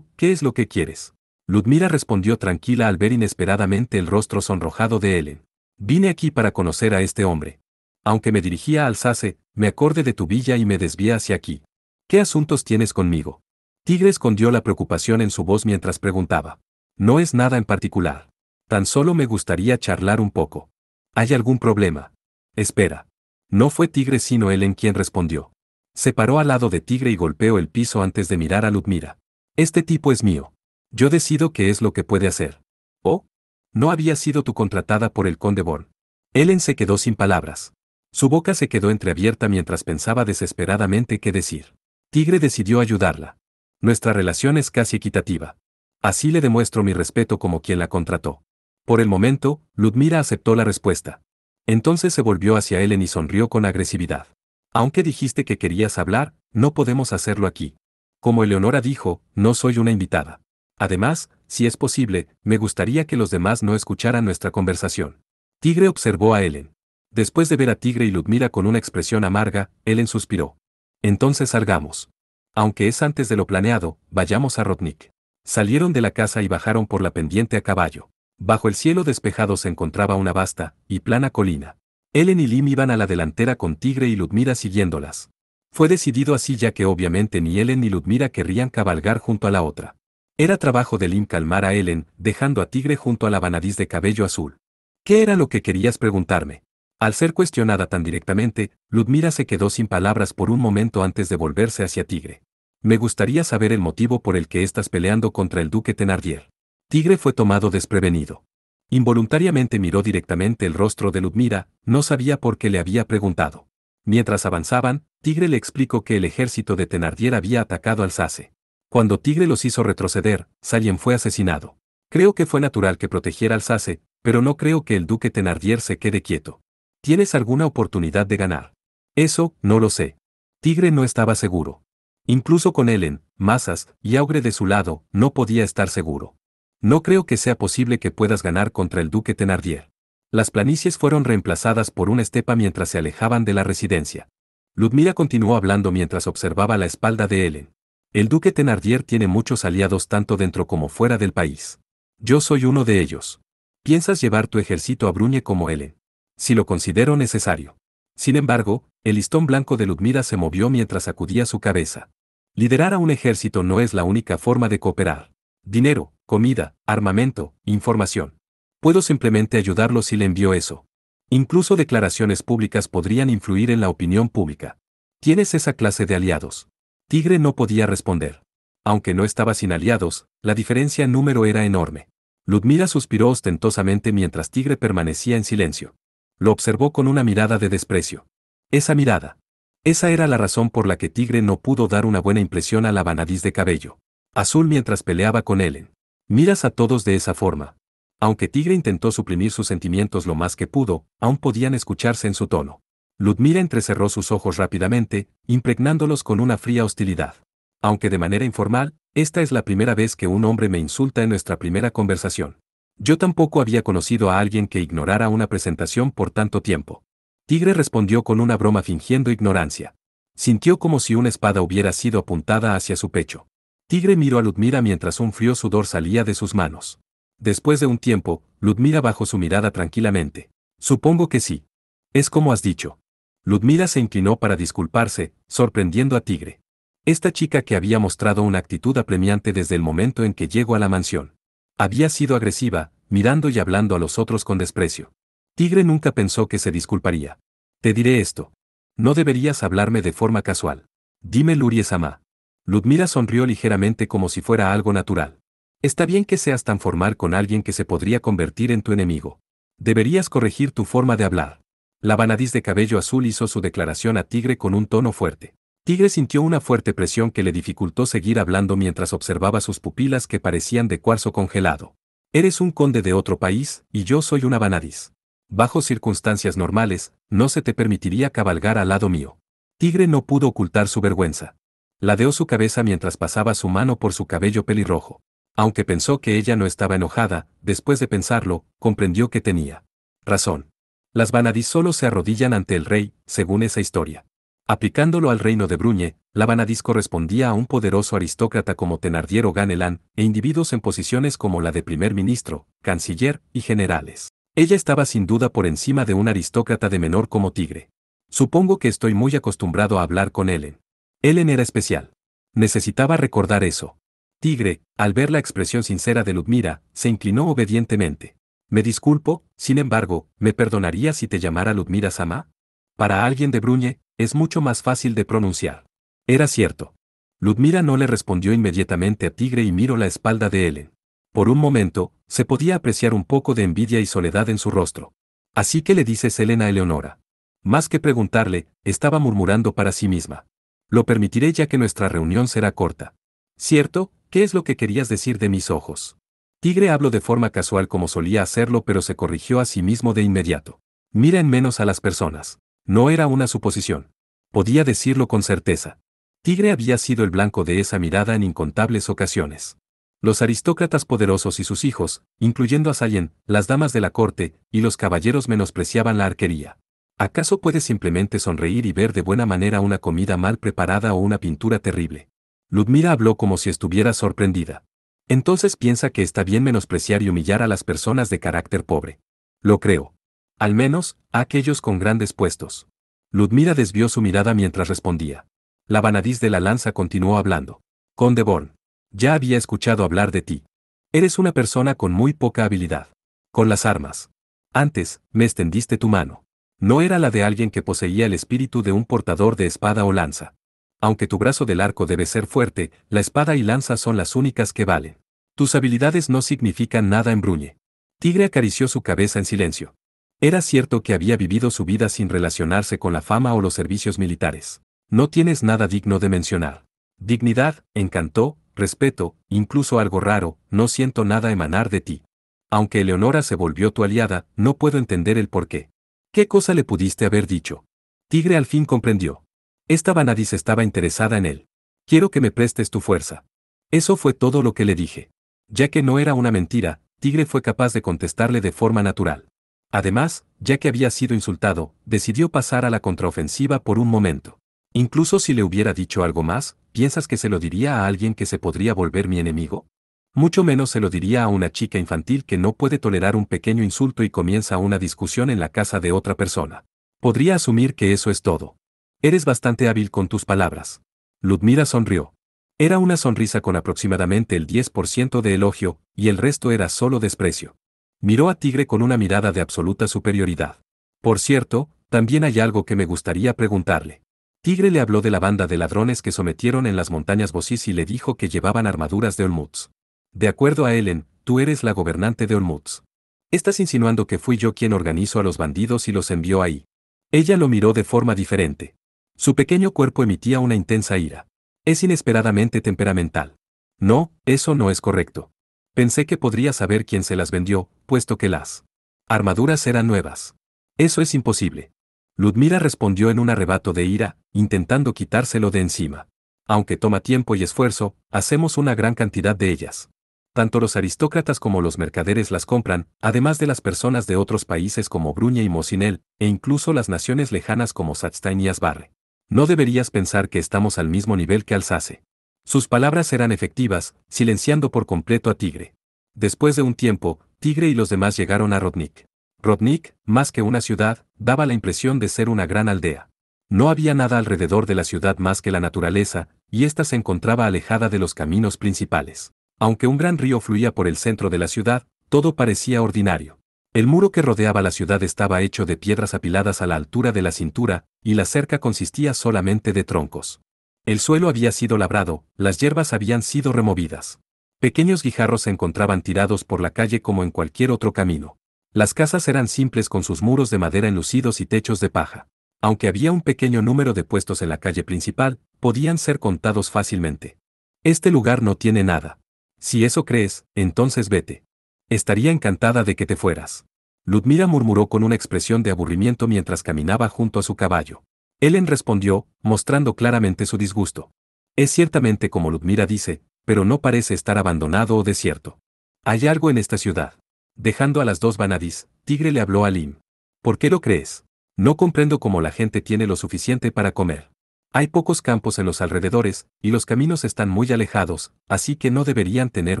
¿Qué es lo que quieres? Ludmila respondió tranquila al ver inesperadamente el rostro sonrojado de Ellen. Vine aquí para conocer a este hombre. Aunque me dirigía a Alsace, me acordé de tu villa y me desvié hacia aquí. ¿Qué asuntos tienes conmigo? Tigre escondió la preocupación en su voz mientras preguntaba. No es nada en particular. Tan solo me gustaría charlar un poco. ¿Hay algún problema? Espera. No fue Tigre sino Ellen quien respondió. Se paró al lado de Tigre y golpeó el piso antes de mirar a Ludmila. Este tipo es mío. Yo decido qué es lo que puede hacer. ¿Oh? No había sido tú contratada por el conde Born. Ellen se quedó sin palabras. Su boca se quedó entreabierta mientras pensaba desesperadamente qué decir. Tigre decidió ayudarla. Nuestra relación es casi equitativa. Así le demuestro mi respeto como quien la contrató. Por el momento, Ludmila aceptó la respuesta. Entonces se volvió hacia Ellen y sonrió con agresividad. Aunque dijiste que querías hablar, no podemos hacerlo aquí. Como Eleonora dijo, no soy una invitada. Además, si es posible, me gustaría que los demás no escucharan nuestra conversación. Tigre observó a Ellen. Después de ver a Tigre y Ludmila con una expresión amarga, Ellen suspiró. Entonces salgamos. Aunque es antes de lo planeado, vayamos a Rotnik. Salieron de la casa y bajaron por la pendiente a caballo. Bajo el cielo despejado se encontraba una vasta y plana colina. Ellen y Lim iban a la delantera con Tigre y Ludmila siguiéndolas. Fue decidido así ya que obviamente ni Ellen ni Ludmila querrían cabalgar junto a la otra. Era trabajo de Lim calmar a Ellen, dejando a Tigre junto a la vanadiz de cabello azul. ¿Qué era lo que querías preguntarme? Al ser cuestionada tan directamente, Ludmila se quedó sin palabras por un momento antes de volverse hacia Tigre. Me gustaría saber el motivo por el que estás peleando contra el duque Thenardier. Tigre fue tomado desprevenido. Involuntariamente miró directamente el rostro de Ludmila, no sabía por qué le había preguntado. Mientras avanzaban, Tigre le explicó que el ejército de Thenardier había atacado Alsace. Cuando Tigre los hizo retroceder, Salien fue asesinado. Creo que fue natural que protegiera Alsace, pero no creo que el duque Thenardier se quede quieto. ¿Tienes alguna oportunidad de ganar? Eso, no lo sé. Tigre no estaba seguro. Incluso con Ellen, Mazas y Augre de su lado, no podía estar seguro. No creo que sea posible que puedas ganar contra el duque Thenardier. Las planicies fueron reemplazadas por una estepa mientras se alejaban de la residencia. Ludmila continuó hablando mientras observaba la espalda de Ellen. El duque Thenardier tiene muchos aliados tanto dentro como fuera del país. Yo soy uno de ellos. ¿Piensas llevar tu ejército a Bruñe como Ellen? Si lo considero necesario. Sin embargo, el listón blanco de Ludmila se movió mientras sacudía su cabeza. Liderar a un ejército no es la única forma de cooperar. Dinero, comida, armamento, información. Puedo simplemente ayudarlo si le envío eso. Incluso declaraciones públicas podrían influir en la opinión pública. ¿Tienes esa clase de aliados? Tigre no podía responder. Aunque no estaba sin aliados, la diferencia en número era enorme. Ludmila suspiró ostentosamente mientras Tigre permanecía en silencio. Lo observó con una mirada de desprecio. Esa mirada. Esa era la razón por la que Tigre no pudo dar una buena impresión a la vanadiz de cabello azul mientras peleaba con Ellen. Miras a todos de esa forma. Aunque Tigre intentó suprimir sus sentimientos lo más que pudo, aún podían escucharse en su tono. Ludmila entrecerró sus ojos rápidamente, impregnándolos con una fría hostilidad. Aunque de manera informal, esta es la primera vez que un hombre me insulta en nuestra primera conversación. Yo tampoco había conocido a alguien que ignorara una presentación por tanto tiempo. Tigre respondió con una broma fingiendo ignorancia. Sintió como si una espada hubiera sido apuntada hacia su pecho. Tigre miró a Ludmila mientras un frío sudor salía de sus manos. Después de un tiempo, Ludmila bajó su mirada tranquilamente. Supongo que sí. Es como has dicho. Ludmila se inclinó para disculparse, sorprendiendo a Tigre. Esta chica que había mostrado una actitud apremiante desde el momento en que llegó a la mansión. Había sido agresiva, mirando y hablando a los otros con desprecio. Tigre nunca pensó que se disculparía. Te diré esto. No deberías hablarme de forma casual. Dime Lurie-sama. Ludmila sonrió ligeramente como si fuera algo natural. Está bien que seas tan formal con alguien que se podría convertir en tu enemigo. Deberías corregir tu forma de hablar. La Vanadis de cabello azul hizo su declaración a Tigre con un tono fuerte. Tigre sintió una fuerte presión que le dificultó seguir hablando mientras observaba sus pupilas que parecían de cuarzo congelado. Eres un conde de otro país, y yo soy una Vanadis. Bajo circunstancias normales, no se te permitiría cabalgar al lado mío. Tigre no pudo ocultar su vergüenza. Ladeó su cabeza mientras pasaba su mano por su cabello pelirrojo. Aunque pensó que ella no estaba enojada, después de pensarlo, comprendió que tenía razón. Las Vanadis solo se arrodillan ante el rey, según esa historia. Aplicándolo al reino de Bruñe, la Vanadis correspondía a un poderoso aristócrata como Thenardier o Ganelan, e individuos en posiciones como la de primer ministro, canciller y generales. Ella estaba sin duda por encima de un aristócrata de menor como Tigre. Supongo que estoy muy acostumbrado a hablar con Ellen. Ellen era especial. Necesitaba recordar eso. Tigre, al ver la expresión sincera de Ludmila, se inclinó obedientemente. Me disculpo, sin embargo, ¿me perdonarías si te llamara Ludmila-sama? Para alguien de Bruñe, es mucho más fácil de pronunciar. Era cierto. Ludmila no le respondió inmediatamente a Tigre y miró la espalda de Ellen. Por un momento, se podía apreciar un poco de envidia y soledad en su rostro. Así que le dices Ellen a Eleonora. Más que preguntarle, estaba murmurando para sí misma. Lo permitiré ya que nuestra reunión será corta. ¿Cierto? ¿Qué es lo que querías decir de mis ojos? Tigre habló de forma casual como solía hacerlo, pero se corrigió a sí mismo de inmediato. Mira en menos a las personas. No era una suposición. Podía decirlo con certeza. Tigre había sido el blanco de esa mirada en incontables ocasiones. Los aristócratas poderosos y sus hijos, incluyendo a Sayen, las damas de la corte, y los caballeros menospreciaban la arquería. ¿Acaso puedes simplemente sonreír y ver de buena manera una comida mal preparada o una pintura terrible? Ludmila habló como si estuviera sorprendida. Entonces piensa que está bien menospreciar y humillar a las personas de carácter pobre. Lo creo. Al menos, a aquellos con grandes puestos. Ludmila desvió su mirada mientras respondía. La Vanadis de la lanza continuó hablando. Conde Born. Ya había escuchado hablar de ti. Eres una persona con muy poca habilidad. Con las armas. Antes, me extendiste tu mano. No era la de alguien que poseía el espíritu de un portador de espada o lanza. Aunque tu brazo del arco debe ser fuerte, la espada y lanza son las únicas que valen. Tus habilidades no significan nada en Bruñe. Tigre acarició su cabeza en silencio. Era cierto que había vivido su vida sin relacionarse con la fama o los servicios militares. No tienes nada digno de mencionar. Dignidad, encanto, respeto, incluso algo raro, no siento nada emanar de ti. Aunque Eleonora se volvió tu aliada, no puedo entender el porqué. ¿Qué cosa le pudiste haber dicho? Tigre al fin comprendió. Esta Vanadis estaba interesada en él. Quiero que me prestes tu fuerza. Eso fue todo lo que le dije. Ya que no era una mentira, Tigre fue capaz de contestarle de forma natural. Además, ya que había sido insultado, decidió pasar a la contraofensiva por un momento. Incluso si le hubiera dicho algo más, ¿piensas que se lo diría a alguien que se podría volver mi enemigo? Mucho menos se lo diría a una chica infantil que no puede tolerar un pequeño insulto y comienza una discusión en la casa de otra persona. Podría asumir que eso es todo. Eres bastante hábil con tus palabras. Ludmila sonrió. Era una sonrisa con aproximadamente el 10% de elogio, y el resto era solo desprecio. Miró a Tigre con una mirada de absoluta superioridad. Por cierto, también hay algo que me gustaría preguntarle. Tigre le habló de la banda de ladrones que sometieron en las montañas Bosis y le dijo que llevaban armaduras de Olmutz. De acuerdo a Ellen, tú eres la gobernante de Olmutz. Estás insinuando que fui yo quien organizó a los bandidos y los envió ahí. Ella lo miró de forma diferente. Su pequeño cuerpo emitía una intensa ira. Es inesperadamente temperamental. No, eso no es correcto. Pensé que podría saber quién se las vendió, puesto que las armaduras eran nuevas. Eso es imposible. Ludmila respondió en un arrebato de ira, intentando quitárselo de encima. Aunque toma tiempo y esfuerzo, hacemos una gran cantidad de ellas. Tanto los aristócratas como los mercaderes las compran, además de las personas de otros países como Bruñe y Mosinel, e incluso las naciones lejanas como Satzstein y Asbarre. No deberías pensar que estamos al mismo nivel que Alsace. Sus palabras eran efectivas, silenciando por completo a Tigre. Después de un tiempo, Tigre y los demás llegaron a Rodnik. Rodnik, más que una ciudad, daba la impresión de ser una gran aldea. No había nada alrededor de la ciudad más que la naturaleza, y ésta se encontraba alejada de los caminos principales. Aunque un gran río fluía por el centro de la ciudad, todo parecía ordinario. El muro que rodeaba la ciudad estaba hecho de piedras apiladas a la altura de la cintura, y la cerca consistía solamente de troncos. El suelo había sido labrado, las hierbas habían sido removidas. Pequeños guijarros se encontraban tirados por la calle como en cualquier otro camino. Las casas eran simples con sus muros de madera enlucidos y techos de paja. Aunque había un pequeño número de puestos en la calle principal, podían ser contados fácilmente. Este lugar no tiene nada. Si eso crees, entonces vete. Estaría encantada de que te fueras. Ludmila murmuró con una expresión de aburrimiento mientras caminaba junto a su caballo. Ellen respondió, mostrando claramente su disgusto. Es ciertamente como Ludmila dice, pero no parece estar abandonado o desierto. Hay algo en esta ciudad. Dejando a las dos vanadis, Tigre le habló a Lim. ¿Por qué lo crees? No comprendo cómo la gente tiene lo suficiente para comer. Hay pocos campos en los alrededores, y los caminos están muy alejados, así que no deberían tener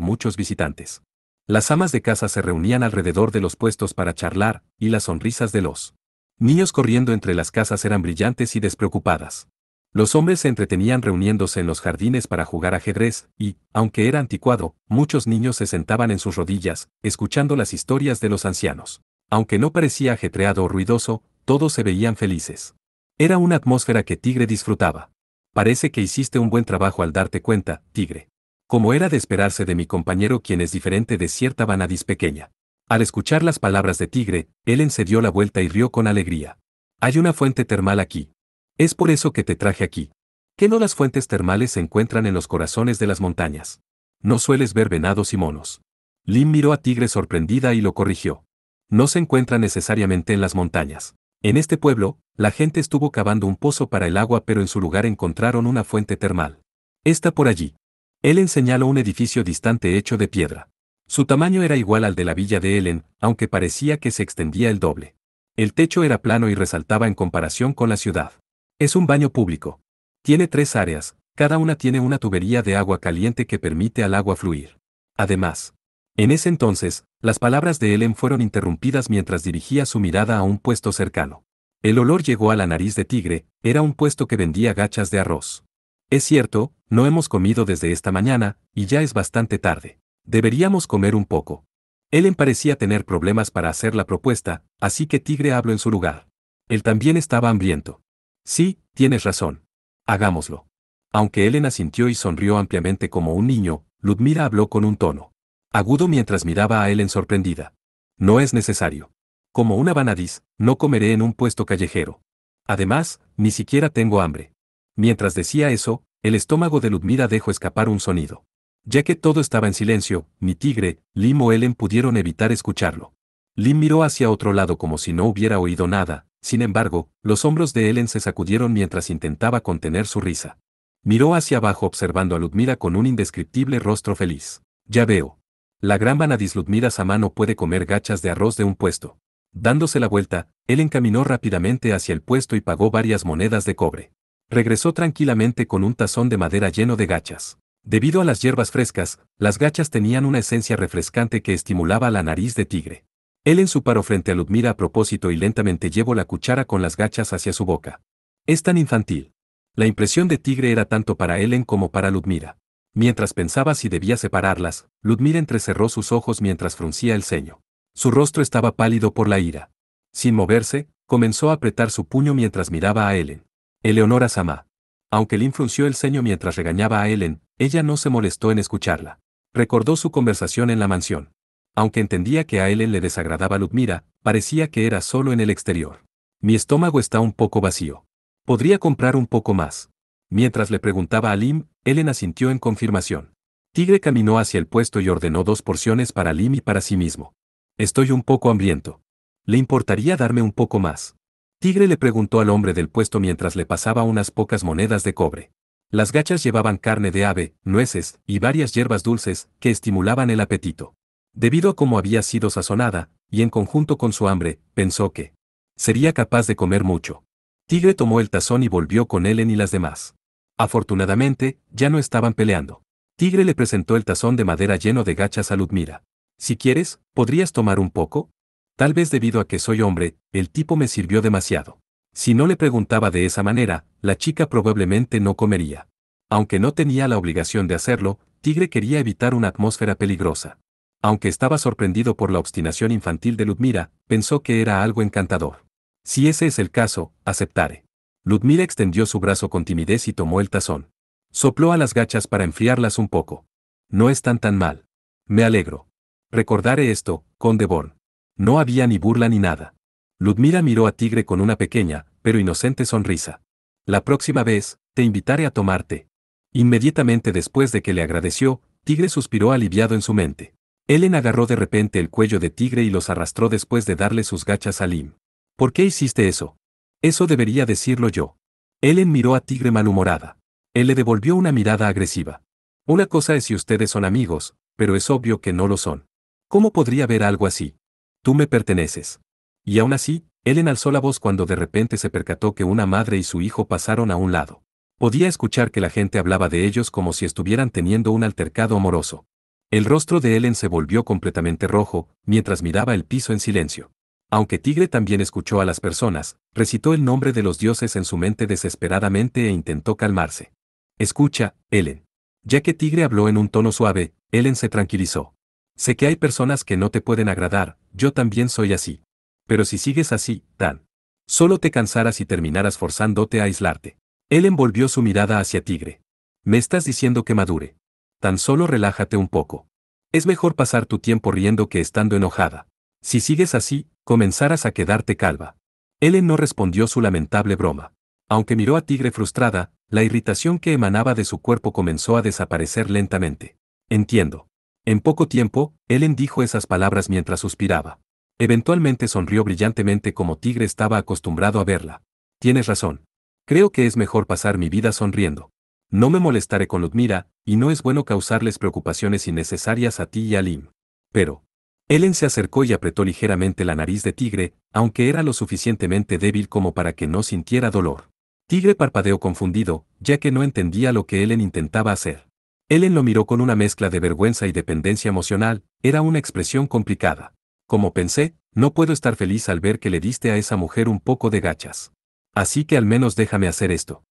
muchos visitantes. Las amas de casa se reunían alrededor de los puestos para charlar, y las sonrisas de los niños corriendo entre las casas eran brillantes y despreocupadas. Los hombres se entretenían reuniéndose en los jardines para jugar ajedrez, y, aunque era anticuado, muchos niños se sentaban en sus rodillas, escuchando las historias de los ancianos. Aunque no parecía ajetreado o ruidoso, todos se veían felices. Era una atmósfera que Tigre disfrutaba. Parece que hiciste un buen trabajo al darte cuenta, Tigre. Como era de esperarse de mi compañero quien es diferente de cierta vanadis pequeña. Al escuchar las palabras de Tigre, Ellen se dio la vuelta y rió con alegría. Hay una fuente termal aquí. Es por eso que te traje aquí. ¿Qué no las fuentes termales se encuentran en los corazones de las montañas? No sueles ver venados y monos. Lim miró a Tigre sorprendida y lo corrigió. No se encuentran necesariamente en las montañas. En este pueblo, la gente estuvo cavando un pozo para el agua pero en su lugar encontraron una fuente termal. Está por allí. Ellen señaló un edificio distante hecho de piedra. Su tamaño era igual al de la villa de Ellen, aunque parecía que se extendía el doble. El techo era plano y resaltaba en comparación con la ciudad. Es un baño público. Tiene 3 áreas, cada una tiene una tubería de agua caliente que permite al agua fluir. Además, en ese entonces, las palabras de Ellen fueron interrumpidas mientras dirigía su mirada a un puesto cercano. El olor llegó a la nariz de Tigre, era un puesto que vendía gachas de arroz. Es cierto, no hemos comido desde esta mañana, y ya es bastante tarde. Deberíamos comer un poco. Ellen parecía tener problemas para hacer la propuesta, así que Tigre habló en su lugar. Él también estaba hambriento. Sí, tienes razón. Hagámoslo. Aunque Ellen asintió y sonrió ampliamente como un niño, Ludmila habló con un tono agudo mientras miraba a Ellen sorprendida. No es necesario. Como una vanadis, no comeré en un puesto callejero. Además, ni siquiera tengo hambre. Mientras decía eso, el estómago de Ludmila dejó escapar un sonido. Ya que todo estaba en silencio, ni Tigre, Lim o Ellen pudieron evitar escucharlo. Lim miró hacia otro lado como si no hubiera oído nada, sin embargo, los hombros de Ellen se sacudieron mientras intentaba contener su risa. Miró hacia abajo observando a Ludmila con un indescriptible rostro feliz. Ya veo. La gran vanadis Ludmila Sama no puede comer gachas de arroz de un puesto. Dándose la vuelta, Ellen caminó rápidamente hacia el puesto y pagó varias monedas de cobre. Regresó tranquilamente con un tazón de madera lleno de gachas. Debido a las hierbas frescas, las gachas tenían una esencia refrescante que estimulaba la nariz de Tigre. Ellen se paró frente a Ludmila a propósito y lentamente llevó la cuchara con las gachas hacia su boca. Es tan infantil. La impresión de Tigre era tanto para Ellen como para Ludmila. Mientras pensaba si debía separarlas, Ludmila entrecerró sus ojos mientras fruncía el ceño. Su rostro estaba pálido por la ira. Sin moverse, comenzó a apretar su puño mientras miraba a Ellen. Eleonora Sama. Aunque Lynn frunció el ceño mientras regañaba a Ellen, ella no se molestó en escucharla. Recordó su conversación en la mansión. Aunque entendía que a Ellen le desagradaba Ludmila, parecía que era solo en el exterior. Mi estómago está un poco vacío. ¿Podría comprar un poco más? Mientras le preguntaba a Lim, Ellen asintió en confirmación. Tigre caminó hacia el puesto y ordenó 2 porciones para Lim y para sí mismo. Estoy un poco hambriento. ¿Le importaría darme un poco más? Tigre le preguntó al hombre del puesto mientras le pasaba unas pocas monedas de cobre. Las gachas llevaban carne de ave, nueces y varias hierbas dulces que estimulaban el apetito. Debido a cómo había sido sazonada, y en conjunto con su hambre, pensó que sería capaz de comer mucho. Tigre tomó el tazón y volvió con Ellen y las demás. Afortunadamente, ya no estaban peleando. Tigre le presentó el tazón de madera lleno de gachas a Ludmila. Si quieres, ¿podrías tomar un poco? Tal vez debido a que soy hombre, el tipo me sirvió demasiado. Si no le preguntaba de esa manera, la chica probablemente no comería. Aunque no tenía la obligación de hacerlo, Tigre quería evitar una atmósfera peligrosa. Aunque estaba sorprendido por la obstinación infantil de Ludmila, pensó que era algo encantador. Si ese es el caso, aceptaré. Ludmila extendió su brazo con timidez y tomó el tazón. Sopló a las gachas para enfriarlas un poco. No están tan mal. Me alegro. Recordaré esto, conde Born. No había ni burla ni nada. Ludmila miró a Tigre con una pequeña, pero inocente sonrisa. La próxima vez, te invitaré a tomar té. Inmediatamente después de que le agradeció, Tigre suspiró aliviado en su mente. Ellen agarró de repente el cuello de Tigre y los arrastró después de darle sus gachas a Lim. ¿Por qué hiciste eso? Eso debería decirlo yo. Ellen miró a Tigre malhumorada. Él le devolvió una mirada agresiva. Una cosa es si ustedes son amigos, pero es obvio que no lo son. ¿Cómo podría haber algo así? Tú me perteneces. Y aún así, Ellen alzó la voz cuando de repente se percató que una madre y su hijo pasaron a un lado. Podía escuchar que la gente hablaba de ellos como si estuvieran teniendo un altercado amoroso. El rostro de Ellen se volvió completamente rojo, mientras miraba el piso en silencio. Aunque Tigre también escuchó a las personas, recitó el nombre de los dioses en su mente desesperadamente e intentó calmarse. Escucha, Ellen. Ya que Tigre habló en un tono suave, Ellen se tranquilizó. Sé que hay personas que no te pueden agradar, yo también soy así. Pero si sigues así, Dan, solo te cansarás y terminarás forzándote a aislarte. Ellen volvió su mirada hacia Tigre. Me estás diciendo que madure. Tan solo relájate un poco. Es mejor pasar tu tiempo riendo que estando enojada. Si sigues así, comenzarás a quedarte calva. Ellen no respondió su lamentable broma. Aunque miró a Tigre frustrada, la irritación que emanaba de su cuerpo comenzó a desaparecer lentamente. Entiendo. En poco tiempo, Ellen dijo esas palabras mientras suspiraba. Eventualmente sonrió brillantemente como Tigre estaba acostumbrado a verla. Tienes razón. Creo que es mejor pasar mi vida sonriendo. No me molestaré con Ludmila, y no es bueno causarles preocupaciones innecesarias a ti y a Lim. Pero... Ellen se acercó y apretó ligeramente la nariz de Tigre, aunque era lo suficientemente débil como para que no sintiera dolor. Tigre parpadeó confundido, ya que no entendía lo que Ellen intentaba hacer. Ellen lo miró con una mezcla de vergüenza y dependencia emocional, era una expresión complicada. Como pensé, no puedo estar feliz al ver que le diste a esa mujer un poco de gachas. Así que al menos déjame hacer esto.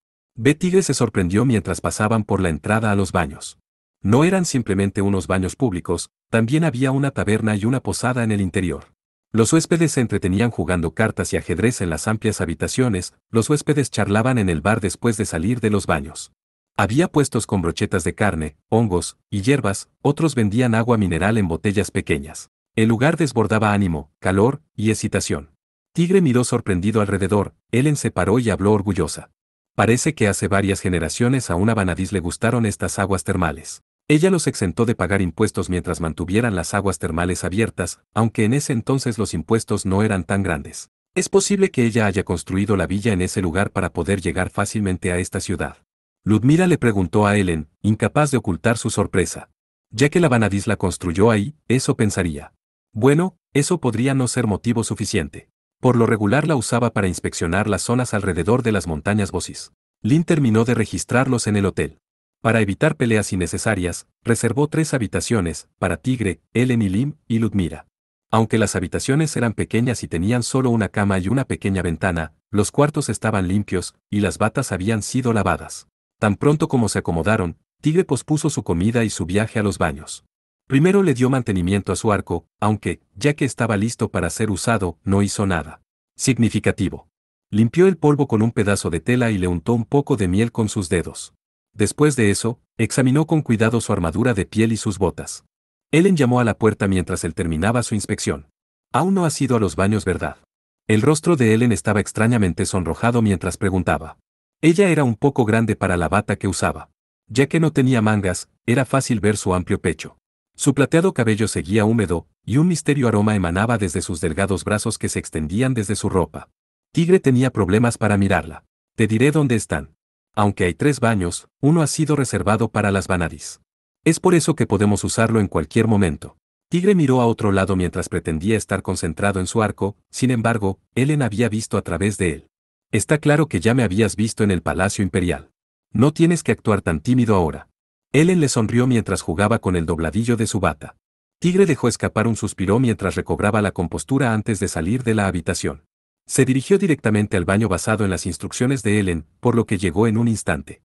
Tigre se sorprendió mientras pasaban por la entrada a los baños. No eran simplemente unos baños públicos, también había una taberna y una posada en el interior. Los huéspedes se entretenían jugando cartas y ajedrez en las amplias habitaciones, los huéspedes charlaban en el bar después de salir de los baños. Había puestos con brochetas de carne, hongos y hierbas, otros vendían agua mineral en botellas pequeñas. El lugar desbordaba ánimo, calor y excitación. Tigre miró sorprendido alrededor, Ellen se paró y habló orgullosa. Parece que hace varias generaciones a una Vanadis le gustaron estas aguas termales. Ella los exentó de pagar impuestos mientras mantuvieran las aguas termales abiertas, aunque en ese entonces los impuestos no eran tan grandes. Es posible que ella haya construido la villa en ese lugar para poder llegar fácilmente a esta ciudad. Ludmila le preguntó a Ellen, incapaz de ocultar su sorpresa. Ya que la Vanadis la construyó ahí, eso pensaría. Bueno, eso podría no ser motivo suficiente. Por lo regular la usaba para inspeccionar las zonas alrededor de las montañas Bosis. Lynn terminó de registrarlos en el hotel. Para evitar peleas innecesarias, reservó 3 habitaciones, para Tigre, Ellen y Lim, y Ludmila. Aunque las habitaciones eran pequeñas y tenían solo una cama y una pequeña ventana, los cuartos estaban limpios, y las batas habían sido lavadas. Tan pronto como se acomodaron, Tigre pospuso su comida y su viaje a los baños. Primero le dio mantenimiento a su arco, aunque, ya que estaba listo para ser usado, no hizo nada significativo. Limpió el polvo con un pedazo de tela y le untó un poco de miel con sus dedos. Después de eso, examinó con cuidado su armadura de piel y sus botas. Ellen llamó a la puerta mientras él terminaba su inspección. Aún no has ido a los baños, ¿verdad? El rostro de Ellen estaba extrañamente sonrojado mientras preguntaba. Ella era un poco grande para la bata que usaba. Ya que no tenía mangas, era fácil ver su amplio pecho. Su plateado cabello seguía húmedo, y un misterioso aroma emanaba desde sus delgados brazos que se extendían desde su ropa. Tigre tenía problemas para mirarla. Te diré dónde están. Aunque hay 3 baños, uno ha sido reservado para las Vanadis. Es por eso que podemos usarlo en cualquier momento. Tigre miró a otro lado mientras pretendía estar concentrado en su arco, sin embargo, Ellen había visto a través de él. Está claro que ya me habías visto en el Palacio Imperial. No tienes que actuar tan tímido ahora. Ellen le sonrió mientras jugaba con el dobladillo de su bata. Tigre dejó escapar un suspiro mientras recobraba la compostura antes de salir de la habitación. Se dirigió directamente al baño basado en las instrucciones de Ellen, por lo que llegó en un instante.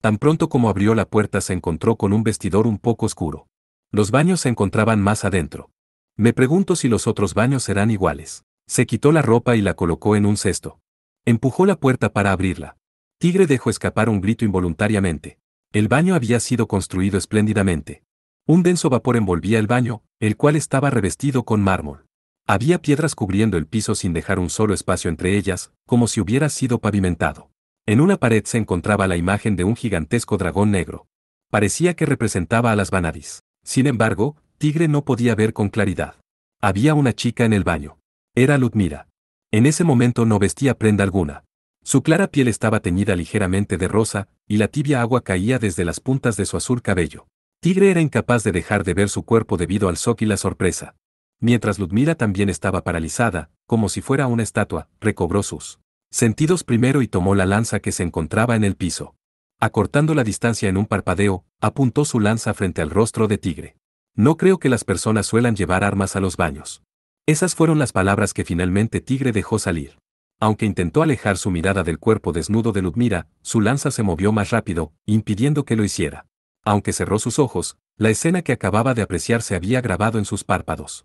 Tan pronto como abrió la puerta se encontró con un vestidor un poco oscuro. Los baños se encontraban más adentro. Me pregunto si los otros baños serán iguales. Se quitó la ropa y la colocó en un cesto. Empujó la puerta para abrirla. Tigre dejó escapar un grito involuntariamente. El baño había sido construido espléndidamente. Un denso vapor envolvía el baño, el cual estaba revestido con mármol. Había piedras cubriendo el piso sin dejar un solo espacio entre ellas, como si hubiera sido pavimentado. En una pared se encontraba la imagen de un gigantesco dragón negro. Parecía que representaba a las Vanadis. Sin embargo, Tigre no podía ver con claridad. Había una chica en el baño. Era Ludmira. En ese momento no vestía prenda alguna. Su clara piel estaba teñida ligeramente de rosa, y la tibia agua caía desde las puntas de su azul cabello. Tigre era incapaz de dejar de ver su cuerpo debido al shock y la sorpresa. Mientras Ludmira también estaba paralizada, como si fuera una estatua, recobró sus sentidos primero y tomó la lanza que se encontraba en el piso. Acortando la distancia en un parpadeo, apuntó su lanza frente al rostro de Tigre. No creo que las personas suelan llevar armas a los baños. Esas fueron las palabras que finalmente Tigre dejó salir. Aunque intentó alejar su mirada del cuerpo desnudo de Ludmira, su lanza se movió más rápido, impidiendo que lo hiciera. Aunque cerró sus ojos, la escena que acababa de apreciar se había grabado en sus párpados.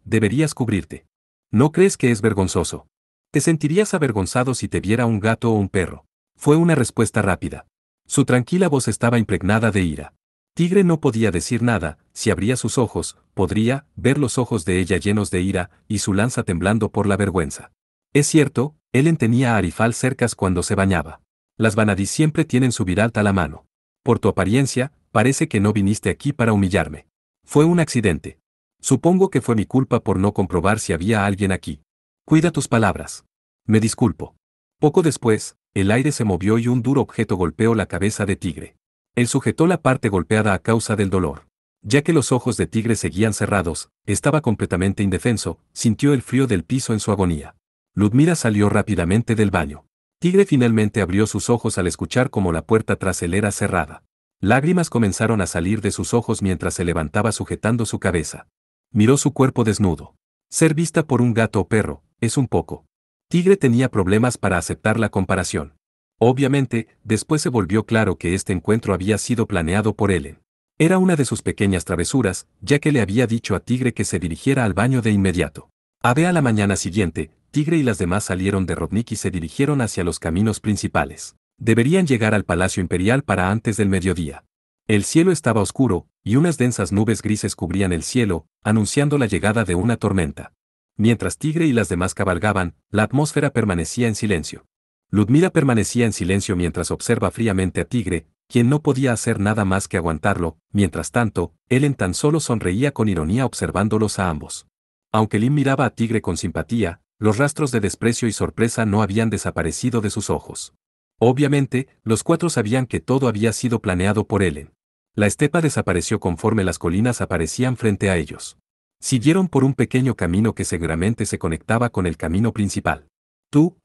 Deberías cubrirte. ¿No crees que es vergonzoso? ¿Te sentirías avergonzado si te viera un gato o un perro? Fue una respuesta rápida. Su tranquila voz estaba impregnada de ira. Tigre no podía decir nada, si abría sus ojos, podría ver los ojos de ella llenos de ira, y su lanza temblando por la vergüenza. Es cierto, Ellen tenía a Arifal cercas cuando se bañaba. Las Vanadis siempre tienen su Viralt a la mano. Por tu apariencia, parece que no viniste aquí para humillarme. Fue un accidente. Supongo que fue mi culpa por no comprobar si había alguien aquí. Cuida tus palabras. Me disculpo. Poco después, el aire se movió y un duro objeto golpeó la cabeza de Tigre. Él sujetó la parte golpeada a causa del dolor. Ya que los ojos de Tigre seguían cerrados, estaba completamente indefenso, sintió el frío del piso en su agonía. Ludmira salió rápidamente del baño. Tigre finalmente abrió sus ojos al escuchar cómo la puerta tras él era cerrada. Lágrimas comenzaron a salir de sus ojos mientras se levantaba sujetando su cabeza. Miró su cuerpo desnudo. Ser vista por un gato o perro, es un poco. Tigre tenía problemas para aceptar la comparación. Obviamente, después se volvió claro que este encuentro había sido planeado por Ellen. Era una de sus pequeñas travesuras, ya que le había dicho a Tigre que se dirigiera al baño de inmediato. A la mañana siguiente, Tigre y las demás salieron de Rodnik y se dirigieron hacia los caminos principales. Deberían llegar al Palacio Imperial para antes del mediodía. El cielo estaba oscuro, y unas densas nubes grises cubrían el cielo, anunciando la llegada de una tormenta. Mientras Tigre y las demás cabalgaban, la atmósfera permanecía en silencio. Ludmira permanecía en silencio mientras observa fríamente a Tigre, quien no podía hacer nada más que aguantarlo. Mientras tanto, Ellen tan solo sonreía con ironía observándolos a ambos. Aunque Lynn miraba a Tigre con simpatía, los rastros de desprecio y sorpresa no habían desaparecido de sus ojos. Obviamente, los cuatro sabían que todo había sido planeado por Ellen. La estepa desapareció conforme las colinas aparecían frente a ellos. Siguieron por un pequeño camino que seguramente se conectaba con el camino principal.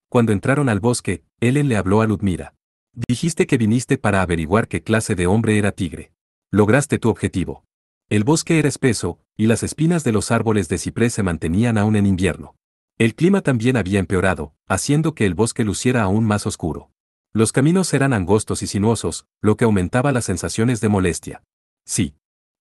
Cuando entraron al bosque, Ellen le habló a Ludmira. Dijiste que viniste para averiguar qué clase de hombre era Tigre. Lograste tu objetivo. El bosque era espeso, y las espinas de los árboles de ciprés se mantenían aún en invierno. El clima también había empeorado, haciendo que el bosque luciera aún más oscuro. Los caminos eran angostos y sinuosos, lo que aumentaba las sensaciones de molestia. Sí.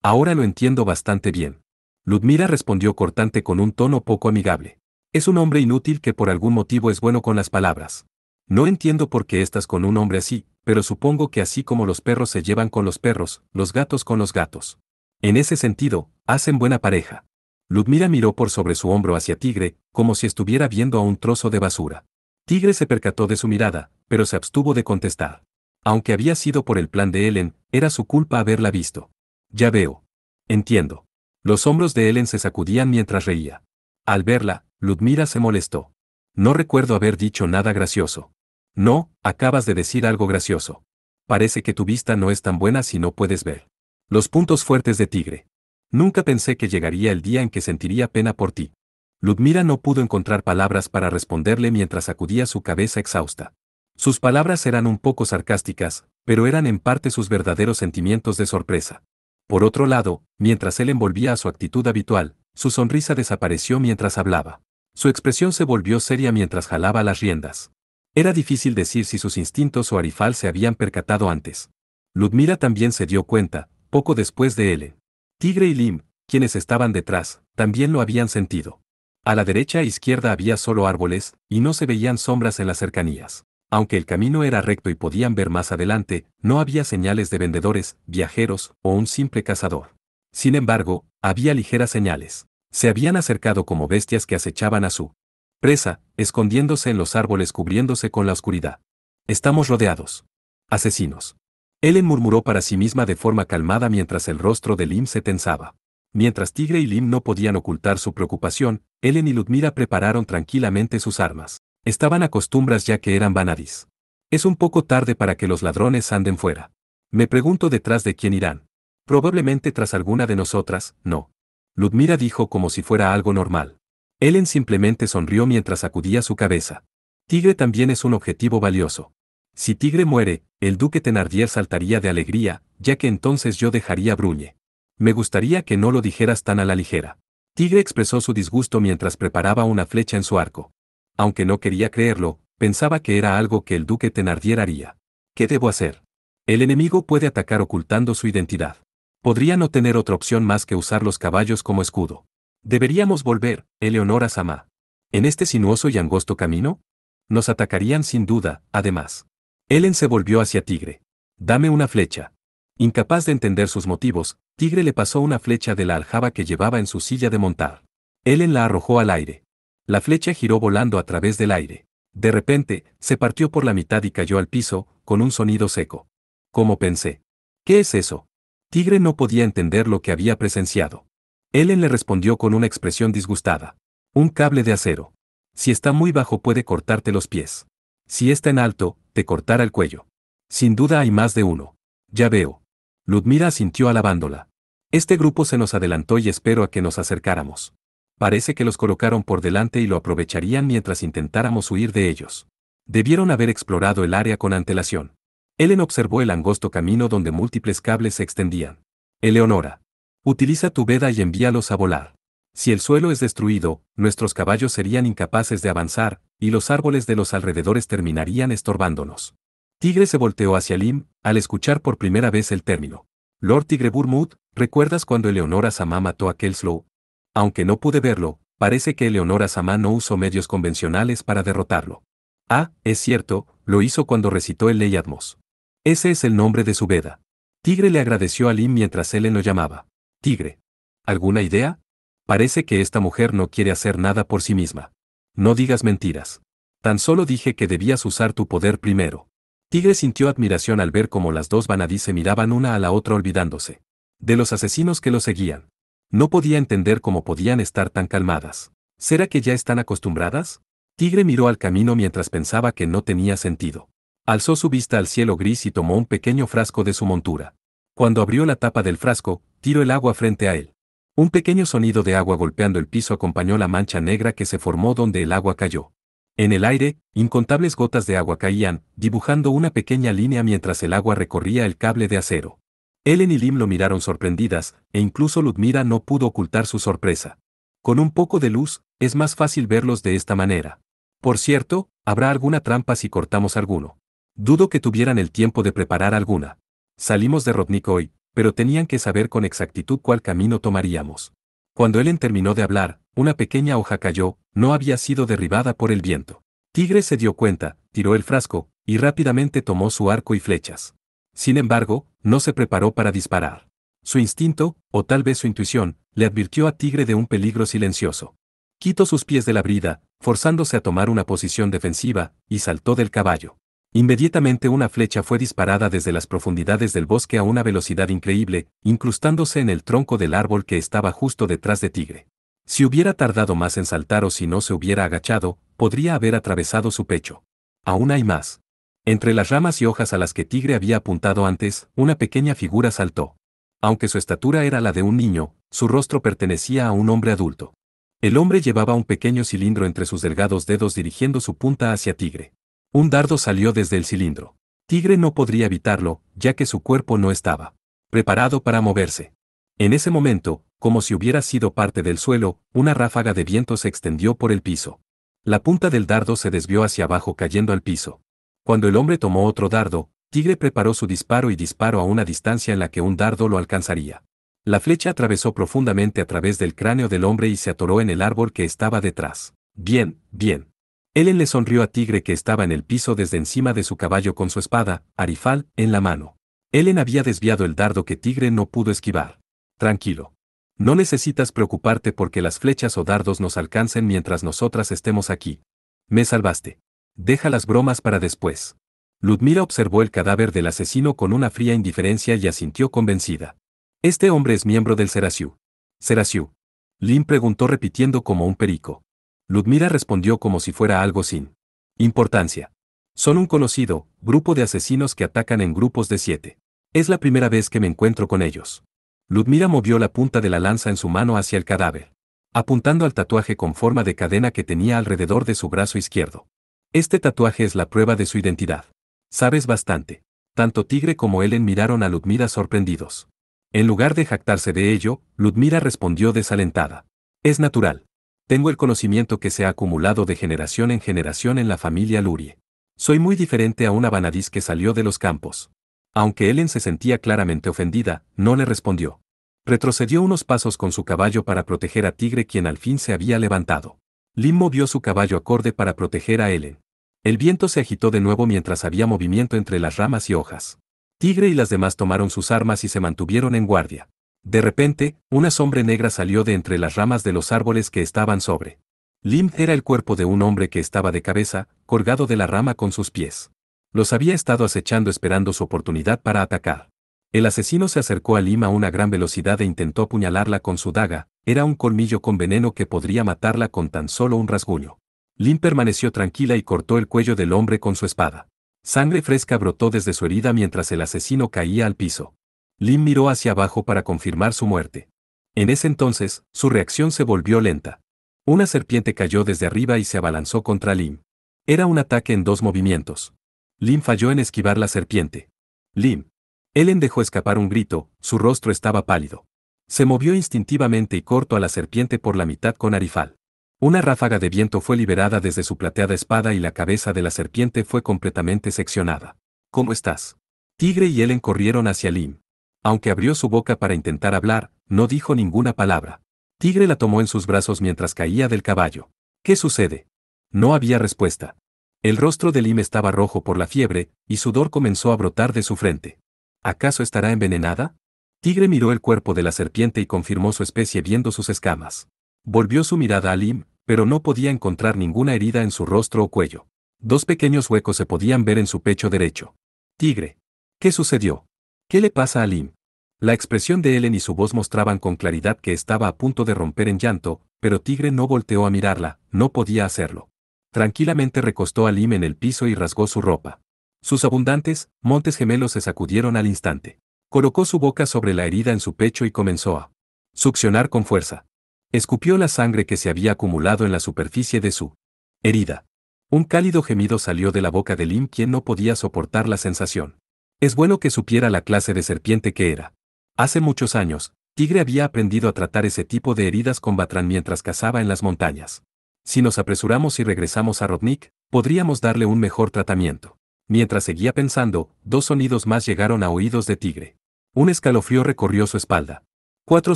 Ahora lo entiendo bastante bien. Ludmira respondió cortante con un tono poco amigable. Es un hombre inútil que por algún motivo es bueno con las palabras. No entiendo por qué estás con un hombre así, pero supongo que así como los perros se llevan con los perros, los gatos con los gatos. En ese sentido, hacen buena pareja. Ludmira miró por sobre su hombro hacia Tigre, como si estuviera viendo a un trozo de basura. Tigre se percató de su mirada, pero se abstuvo de contestar. Aunque había sido por el plan de Ellen, era su culpa haberla visto. Ya veo. Entiendo. Los hombros de Ellen se sacudían mientras reía. Al verla, Ludmira se molestó. No recuerdo haber dicho nada gracioso. No, acabas de decir algo gracioso. Parece que tu vista no es tan buena si no puedes ver los puntos fuertes de Tigre. Nunca pensé que llegaría el día en que sentiría pena por ti. Ludmira no pudo encontrar palabras para responderle mientras sacudía su cabeza exhausta. Sus palabras eran un poco sarcásticas, pero eran en parte sus verdaderos sentimientos de sorpresa. Por otro lado, mientras él envolvía a su actitud habitual, su sonrisa desapareció mientras hablaba. Su expresión se volvió seria mientras jalaba las riendas. Era difícil decir si sus instintos o Arifal se habían percatado antes. Ludmila también se dio cuenta, poco después de Ellen. Tigre y Lim, quienes estaban detrás, también lo habían sentido. A la derecha e izquierda había solo árboles, y no se veían sombras en las cercanías. Aunque el camino era recto y podían ver más adelante, no había señales de vendedores, viajeros o un simple cazador. Sin embargo, había ligeras señales. Se habían acercado como bestias que acechaban a su presa, escondiéndose en los árboles cubriéndose con la oscuridad. Estamos rodeados. Asesinos. Ellen murmuró para sí misma de forma calmada mientras el rostro de Lim se tensaba. Mientras Tigre y Lim no podían ocultar su preocupación, Ellen y Ludmila prepararon tranquilamente sus armas. Estaban acostumbradas ya que eran vanadis. Es un poco tarde para que los ladrones anden fuera. Me pregunto detrás de quién irán. Probablemente tras alguna de nosotras, no. Ludmila dijo como si fuera algo normal. Ellen simplemente sonrió mientras sacudía su cabeza. Tigre también es un objetivo valioso. Si Tigre muere, el duque Thenardier saltaría de alegría, ya que entonces yo dejaría a Bruñe. Me gustaría que no lo dijeras tan a la ligera. Tigre expresó su disgusto mientras preparaba una flecha en su arco. Aunque no quería creerlo, pensaba que era algo que el duque Thenardier haría. ¿Qué debo hacer? El enemigo puede atacar ocultando su identidad. Podría no tener otra opción más que usar los caballos como escudo. Deberíamos volver, Eleonora Samá. ¿En este sinuoso y angosto camino? Nos atacarían sin duda, además. Ellen se volvió hacia Tigre. Dame una flecha. Incapaz de entender sus motivos, Tigre le pasó una flecha de la aljaba que llevaba en su silla de montar. Ellen la arrojó al aire. La flecha giró volando a través del aire. De repente, se partió por la mitad y cayó al piso, con un sonido seco. ¿Cómo pensé? ¿Qué es eso? Tigre no podía entender lo que había presenciado. Ellen le respondió con una expresión disgustada. Un cable de acero. Si está muy bajo puede cortarte los pies. Si está en alto, te cortará el cuello. Sin duda hay más de uno. Ya veo. Ludmila asintió alabándola. Este grupo se nos adelantó y esperó a que nos acercáramos. Parece que los colocaron por delante y lo aprovecharían mientras intentáramos huir de ellos. Debieron haber explorado el área con antelación. Ellen observó el angosto camino donde múltiples cables se extendían. Eleonora. Utiliza tu veda y envíalos a volar. Si el suelo es destruido, nuestros caballos serían incapaces de avanzar, y los árboles de los alrededores terminarían estorbándonos. Tigre se volteó hacia Lim, al escuchar por primera vez el término. Lord Tigre Burmouth, ¿recuerdas cuando Eleonora Samá mató a Kelslow? Aunque no pude verlo, parece que Eleonora Samá no usó medios convencionales para derrotarlo. Ah, es cierto, lo hizo cuando recitó el Leyadmos. Ese es el nombre de su veda. Tigre le agradeció a Lim mientras Ellen lo llamaba. Tigre. ¿Alguna idea? Parece que esta mujer no quiere hacer nada por sí misma. No digas mentiras. Tan solo dije que debías usar tu poder primero. Tigre sintió admiración al ver cómo las dos vanadis se miraban una a la otra olvidándose de los asesinos que lo seguían. No podía entender cómo podían estar tan calmadas. ¿Será que ya están acostumbradas? Tigre miró al camino mientras pensaba que no tenía sentido. Alzó su vista al cielo gris y tomó un pequeño frasco de su montura. Cuando abrió la tapa del frasco, tiró el agua frente a él. Un pequeño sonido de agua golpeando el piso acompañó la mancha negra que se formó donde el agua cayó. En el aire, incontables gotas de agua caían, dibujando una pequeña línea mientras el agua recorría el cable de acero. Ellen y Lim lo miraron sorprendidas, e incluso Ludmila no pudo ocultar su sorpresa. Con un poco de luz, es más fácil verlos de esta manera. Por cierto, ¿habrá alguna trampa si cortamos alguno? Dudo que tuvieran el tiempo de preparar alguna. Salimos de Rodnik hoy, pero tenían que saber con exactitud cuál camino tomaríamos. Cuando Ellen terminó de hablar, una pequeña hoja cayó, no había sido derribada por el viento. Tigre se dio cuenta, tiró el frasco, y rápidamente tomó su arco y flechas. Sin embargo, no se preparó para disparar. Su instinto, o tal vez su intuición, le advirtió a Tigre de un peligro silencioso. Quitó sus pies de la brida, forzándose a tomar una posición defensiva, y saltó del caballo. Inmediatamente una flecha fue disparada desde las profundidades del bosque a una velocidad increíble, incrustándose en el tronco del árbol que estaba justo detrás de Tigre. Si hubiera tardado más en saltar o si no se hubiera agachado, podría haber atravesado su pecho. Aún hay más. Entre las ramas y hojas a las que Tigre había apuntado antes, una pequeña figura saltó. Aunque su estatura era la de un niño, su rostro pertenecía a un hombre adulto. El hombre llevaba un pequeño cilindro entre sus delgados dedos dirigiendo su punta hacia Tigre. Un dardo salió desde el cilindro. Tigre no podría evitarlo, ya que su cuerpo no estaba preparado para moverse. En ese momento, Como si hubiera sido parte del suelo, una ráfaga de viento se extendió por el piso. La punta del dardo se desvió hacia abajo cayendo al piso. Cuando el hombre tomó otro dardo, Tigre preparó su disparo y disparó a una distancia en la que un dardo lo alcanzaría. La flecha atravesó profundamente a través del cráneo del hombre y se atoró en el árbol que estaba detrás. Bien, bien. Ellen le sonrió a Tigre que estaba en el piso desde encima de su caballo con su espada, arifal, en la mano. Ellen había desviado el dardo que Tigre no pudo esquivar. Tranquilo. No necesitas preocuparte porque las flechas o dardos nos alcancen mientras nosotras estemos aquí. Me salvaste. Deja las bromas para después. Ludmila observó el cadáver del asesino con una fría indiferencia y asintió convencida. Este hombre es miembro del Serasiu. ¿Serasiu? Lim preguntó repitiendo como un perico. Ludmila respondió como si fuera algo sin importancia. Son un conocido grupo de asesinos que atacan en grupos de 7. Es la primera vez que me encuentro con ellos. Ludmila movió la punta de la lanza en su mano hacia el cadáver, apuntando al tatuaje con forma de cadena que tenía alrededor de su brazo izquierdo. Este tatuaje es la prueba de su identidad. Sabes bastante. Tanto Tigre como Ellen miraron a Ludmila sorprendidos. En lugar de jactarse de ello, Ludmila respondió desalentada. Es natural. Tengo el conocimiento que se ha acumulado de generación en generación en la familia Lurie. Soy muy diferente a una Vanadis que salió de los campos. Aunque Ellen se sentía claramente ofendida, no le respondió. Retrocedió unos pasos con su caballo para proteger a Tigre quien al fin se había levantado. Lim movió su caballo acorde para proteger a Ellen. El viento se agitó de nuevo mientras había movimiento entre las ramas y hojas. Tigre y las demás tomaron sus armas y se mantuvieron en guardia. De repente, una sombra negra salió de entre las ramas de los árboles que estaban sobre. Lim era el cuerpo de un hombre que estaba de cabeza, colgado de la rama con sus pies. Los había estado acechando esperando su oportunidad para atacar. El asesino se acercó a Lim a una gran velocidad e intentó apuñalarla con su daga, era un colmillo con veneno que podría matarla con tan solo un rasguño. Lim permaneció tranquila y cortó el cuello del hombre con su espada. Sangre fresca brotó desde su herida mientras el asesino caía al piso. Lim miró hacia abajo para confirmar su muerte. En ese entonces, su reacción se volvió lenta. Una serpiente cayó desde arriba y se abalanzó contra Lim. Era un ataque en 2 movimientos. Lim falló en esquivar la serpiente. Lim. Ellen dejó escapar un grito, su rostro estaba pálido. Se movió instintivamente y cortó a la serpiente por la mitad con arifal. Una ráfaga de viento fue liberada desde su plateada espada y la cabeza de la serpiente fue completamente seccionada. ¿Cómo estás? Tigre y Ellen corrieron hacia Lim. Aunque abrió su boca para intentar hablar, no dijo ninguna palabra. Tigre la tomó en sus brazos mientras caía del caballo. ¿Qué sucede? No había respuesta. El rostro de Lim estaba rojo por la fiebre, y sudor comenzó a brotar de su frente. ¿Acaso estará envenenada? Tigre miró el cuerpo de la serpiente y confirmó su especie viendo sus escamas. Volvió su mirada a Lim, pero no podía encontrar ninguna herida en su rostro o cuello. 2 pequeños huecos se podían ver en su pecho derecho. Tigre. ¿Qué sucedió? ¿Qué le pasa a Lim? La expresión de Ellen y su voz mostraban con claridad que estaba a punto de romper en llanto, pero Tigre no volteó a mirarla, no podía hacerlo. Tranquilamente recostó a Lim en el piso y rasgó su ropa. Sus abundantes montes gemelos se sacudieron al instante. Colocó su boca sobre la herida en su pecho y comenzó a succionar con fuerza. Escupió la sangre que se había acumulado en la superficie de su herida. Un cálido gemido salió de la boca de Lim quien no podía soportar la sensación. Es bueno que supiera la clase de serpiente que era. Hace muchos años, Tigre había aprendido a tratar ese tipo de heridas con Batrán mientras cazaba en las montañas. Si nos apresuramos y regresamos a Rodnik, podríamos darle un mejor tratamiento. Mientras seguía pensando, 2 sonidos más llegaron a oídos de Tigre. Un escalofrío recorrió su espalda. 4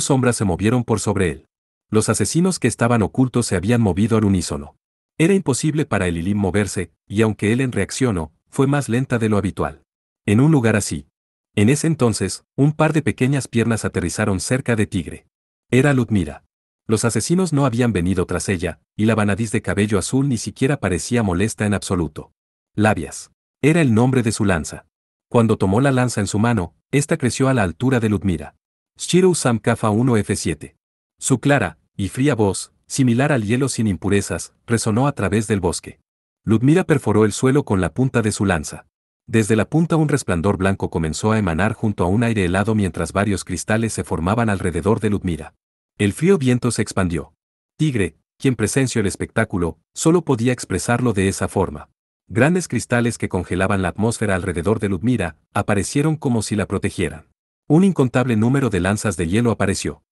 sombras se movieron por sobre él. Los asesinos que estaban ocultos se habían movido al unísono. Era imposible para el Lim moverse, y aunque Ellen reaccionó, fue más lenta de lo habitual. En un lugar así. En ese entonces, un par de pequeñas piernas aterrizaron cerca de Tigre. Era Ludmila. Los asesinos no habían venido tras ella, y la Vanadis de cabello azul ni siquiera parecía molesta en absoluto. Labias. Era el nombre de su lanza. Cuando tomó la lanza en su mano, esta creció a la altura de Ludmila. Shiro Sam Kafa 1F7. Su clara y fría voz, similar al hielo sin impurezas, resonó a través del bosque. Ludmila perforó el suelo con la punta de su lanza. Desde la punta un resplandor blanco comenzó a emanar junto a un aire helado mientras varios cristales se formaban alrededor de Ludmila. El frío viento se expandió. Tigre, quien presenció el espectáculo, solo podía expresarlo de esa forma. Grandes cristales que congelaban la atmósfera alrededor de Ludmila aparecieron como si la protegieran. Un incontable número de lanzas de hielo apareció.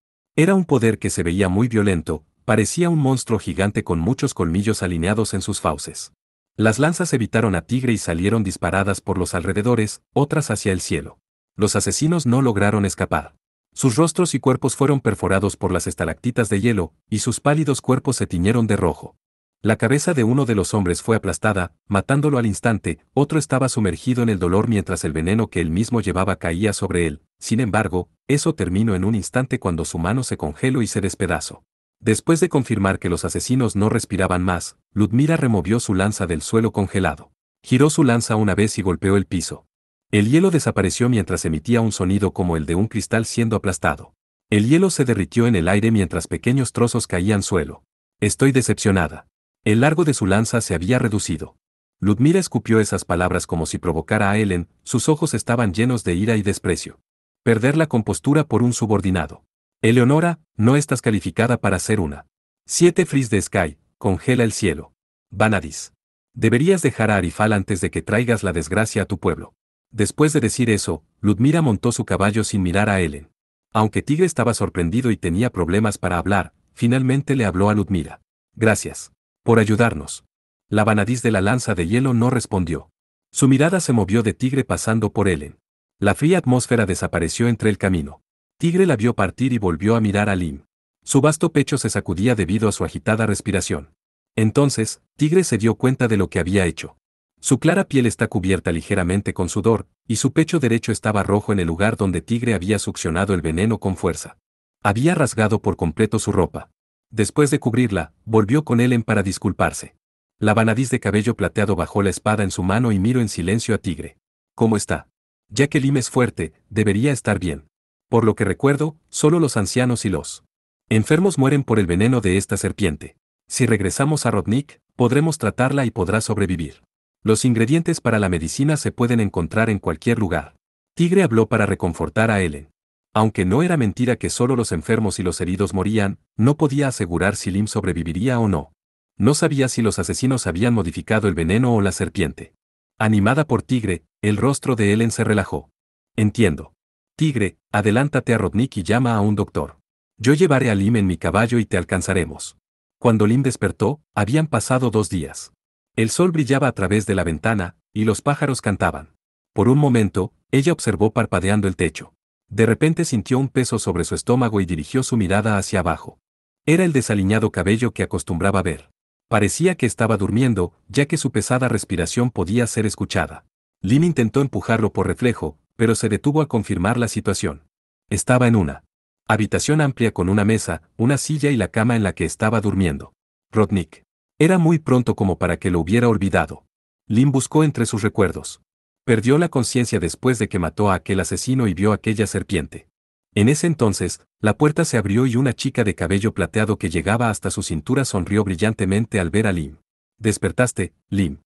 Era un poder que se veía muy violento, parecía un monstruo gigante con muchos colmillos alineados en sus fauces. Las lanzas evitaron a Tigre y salieron disparadas por los alrededores, otras hacia el cielo. Los asesinos no lograron escapar. Sus rostros y cuerpos fueron perforados por las estalactitas de hielo, y sus pálidos cuerpos se tiñeron de rojo. La cabeza de uno de los hombres fue aplastada, matándolo al instante, otro estaba sumergido en el dolor mientras el veneno que él mismo llevaba caía sobre él. Sin embargo, eso terminó en un instante cuando su mano se congeló y se despedazó. Después de confirmar que los asesinos no respiraban más, Ludmila removió su lanza del suelo congelado. Giró su lanza una vez y golpeó el piso. El hielo desapareció mientras emitía un sonido como el de un cristal siendo aplastado. El hielo se derritió en el aire mientras pequeños trozos caían al suelo. Estoy decepcionada. El largo de su lanza se había reducido. Ludmila escupió esas palabras como si provocara a Ellen, sus ojos estaban llenos de ira y desprecio. Perder la compostura por un subordinado. Eleonora, no estás calificada para ser una. 7 Freeze the Sky, congela el cielo. Vanadis. Deberías dejar a Arifal antes de que traigas la desgracia a tu pueblo. Después de decir eso, Ludmila montó su caballo sin mirar a Ellen. Aunque Tigre estaba sorprendido y tenía problemas para hablar, finalmente le habló a Ludmila. Gracias. Por ayudarnos. La Vanadis de la lanza de hielo no respondió. Su mirada se movió de Tigre pasando por Ellen. La fría atmósfera desapareció entre el camino. Tigre la vio partir y volvió a mirar a Lim. Su vasto pecho se sacudía debido a su agitada respiración. Entonces, Tigre se dio cuenta de lo que había hecho. Su clara piel está cubierta ligeramente con sudor, y su pecho derecho estaba rojo en el lugar donde Tigre había succionado el veneno con fuerza. Había rasgado por completo su ropa. Después de cubrirla, volvió con Ellen para disculparse. La Vanadis de cabello plateado bajó la espada en su mano y miró en silencio a Tigre. ¿Cómo está? Ya que Lim es fuerte, debería estar bien. Por lo que recuerdo, solo los ancianos y los enfermos mueren por el veneno de esta serpiente. Si regresamos a Rodnik, podremos tratarla y podrá sobrevivir. Los ingredientes para la medicina se pueden encontrar en cualquier lugar. Tigre habló para reconfortar a Ellen. Aunque no era mentira que solo los enfermos y los heridos morían, no podía asegurar si Lim sobreviviría o no. No sabía si los asesinos habían modificado el veneno o la serpiente. Animada por Tigre, el rostro de Ellen se relajó. Entiendo. Tigre, adelántate a Rodnik y llama a un doctor. Yo llevaré a Lim en mi caballo y te alcanzaremos. Cuando Lim despertó, habían pasado 2 días. El sol brillaba a través de la ventana, y los pájaros cantaban. Por un momento, ella observó parpadeando el techo. De repente sintió un peso sobre su estómago y dirigió su mirada hacia abajo. Era el desaliñado cabello que acostumbraba ver. Parecía que estaba durmiendo, ya que su pesada respiración podía ser escuchada. Lim intentó empujarlo por reflejo, pero se detuvo al confirmar la situación. Estaba en una habitación amplia con una mesa, una silla y la cama en la que estaba durmiendo. Rodnik. Era muy pronto como para que lo hubiera olvidado. Lim buscó entre sus recuerdos. Perdió la conciencia después de que mató a aquel asesino y vio aquella serpiente. En ese entonces, la puerta se abrió y una chica de cabello plateado que llegaba hasta su cintura sonrió brillantemente al ver a Lim. ¿Despertaste, Lim?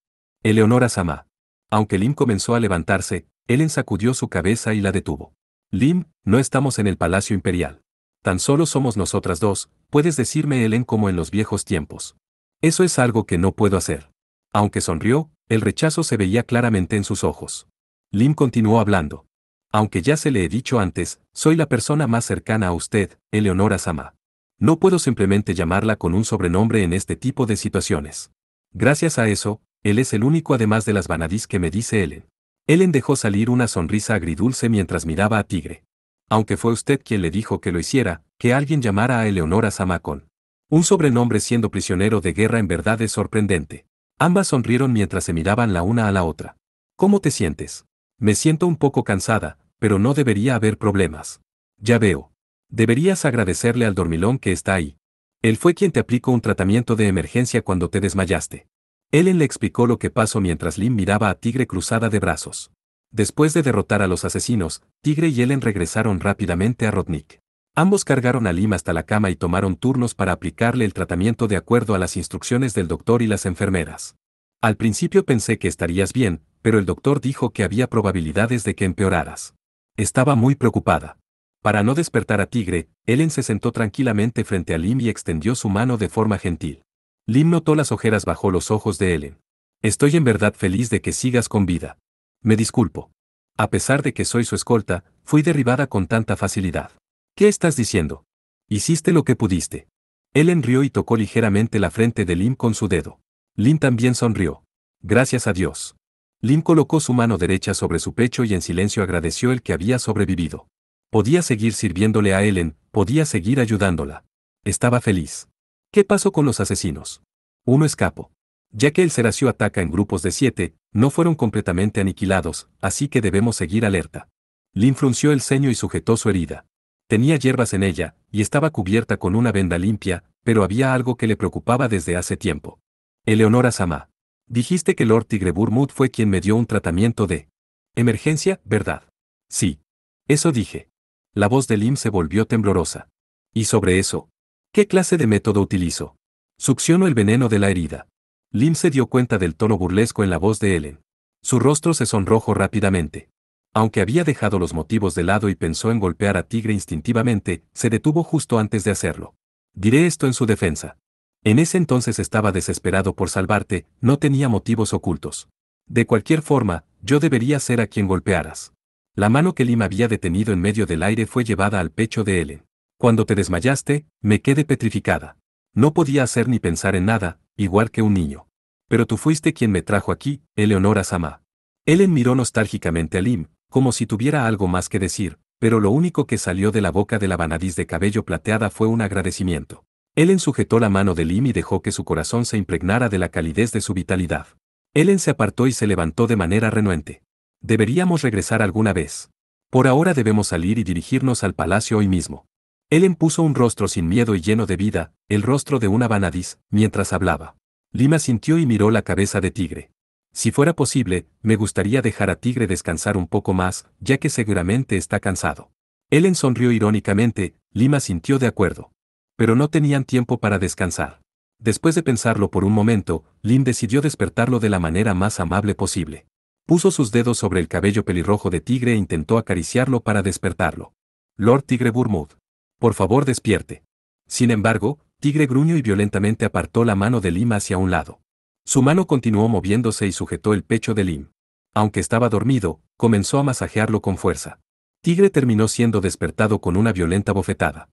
Eleonora Sama. Aunque Lim comenzó a levantarse, Ellen sacudió su cabeza y la detuvo. Lim, no estamos en el Palacio Imperial. Tan solo somos nosotras dos, puedes decirme Ellen como en los viejos tiempos. Eso es algo que no puedo hacer. Aunque sonrió, el rechazo se veía claramente en sus ojos. Lim continuó hablando. Aunque ya se le he dicho antes, soy la persona más cercana a usted, Eleonora Sama. No puedo simplemente llamarla con un sobrenombre en este tipo de situaciones. Gracias a eso, él es el único además de las Vanadis que me dice Ellen. Ellen dejó salir una sonrisa agridulce mientras miraba a Tigre. Aunque fue usted quien le dijo que lo hiciera, que alguien llamara a Eleonora Sama con un sobrenombre siendo prisionero de guerra en verdad es sorprendente. Ambas sonrieron mientras se miraban la una a la otra. ¿Cómo te sientes? Me siento un poco cansada, pero no debería haber problemas. Ya veo. Deberías agradecerle al dormilón que está ahí. Él fue quien te aplicó un tratamiento de emergencia cuando te desmayaste. Ellen le explicó lo que pasó mientras Lim miraba a Tigre cruzada de brazos. Después de derrotar a los asesinos, Tigre y Ellen regresaron rápidamente a Rodnik. Ambos cargaron a Lim hasta la cama y tomaron turnos para aplicarle el tratamiento de acuerdo a las instrucciones del doctor y las enfermeras. Al principio pensé que estarías bien, pero el doctor dijo que había probabilidades de que empeoraras. Estaba muy preocupada. Para no despertar a Tigre, Ellen se sentó tranquilamente frente a Lim y extendió su mano de forma gentil. Lim notó las ojeras bajo los ojos de Ellen. Estoy en verdad feliz de que sigas con vida. Me disculpo. A pesar de que soy su escolta, fui derribada con tanta facilidad. ¿Qué estás diciendo? Hiciste lo que pudiste. Ellen rió y tocó ligeramente la frente de Lim con su dedo. Lim también sonrió. Gracias a Dios. Lim colocó su mano derecha sobre su pecho y en silencio agradeció el que había sobrevivido. Podía seguir sirviéndole a Ellen, podía seguir ayudándola. Estaba feliz. ¿Qué pasó con los asesinos? Uno escapó. Ya que el Seracio ataca en grupos de 7, no fueron completamente aniquilados, así que debemos seguir alerta. Lim frunció el ceño y sujetó su herida. Tenía hierbas en ella, y estaba cubierta con una venda limpia, pero había algo que le preocupaba desde hace tiempo. Eleonora Sama. Dijiste que Lord Tigreburmud fue quien me dio un tratamiento de emergencia, ¿verdad? Sí. Eso dije. La voz de Lim se volvió temblorosa. ¿Y sobre eso? ¿Qué clase de método utilizo? Succiono el veneno de la herida. Lim se dio cuenta del tono burlesco en la voz de Ellen. Su rostro se sonrojó rápidamente. Aunque había dejado los motivos de lado y pensó en golpear a Tigre instintivamente, se detuvo justo antes de hacerlo. Diré esto en su defensa. En ese entonces estaba desesperado por salvarte, no tenía motivos ocultos. De cualquier forma, yo debería ser a quien golpearas. La mano que Lim había detenido en medio del aire fue llevada al pecho de Ellen. Cuando te desmayaste, me quedé petrificada. No podía hacer ni pensar en nada, igual que un niño. Pero tú fuiste quien me trajo aquí, Eleonora Sama. Ellen miró nostálgicamente a Lim, como si tuviera algo más que decir, pero lo único que salió de la boca de la vanadis de cabello plateada fue un agradecimiento. Ellen sujetó la mano de Lim y dejó que su corazón se impregnara de la calidez de su vitalidad. Ellen se apartó y se levantó de manera renuente. Deberíamos regresar alguna vez. Por ahora debemos salir y dirigirnos al palacio hoy mismo. Ellen puso un rostro sin miedo y lleno de vida, el rostro de una vanadis, mientras hablaba. Lim asintió y miró la cabeza de Tigre. Si fuera posible, me gustaría dejar a Tigre descansar un poco más, ya que seguramente está cansado. Ellen sonrió irónicamente, Lim asintió de acuerdo. Pero no tenían tiempo para descansar. Después de pensarlo por un momento, Lim decidió despertarlo de la manera más amable posible. Puso sus dedos sobre el cabello pelirrojo de Tigre e intentó acariciarlo para despertarlo. Lord Tigreburmud. Por favor despierte. Sin embargo, Tigre gruñó y violentamente apartó la mano de Lim hacia un lado. Su mano continuó moviéndose y sujetó el pecho de Lim. Aunque estaba dormido, comenzó a masajearlo con fuerza. Tigre terminó siendo despertado con una violenta bofetada.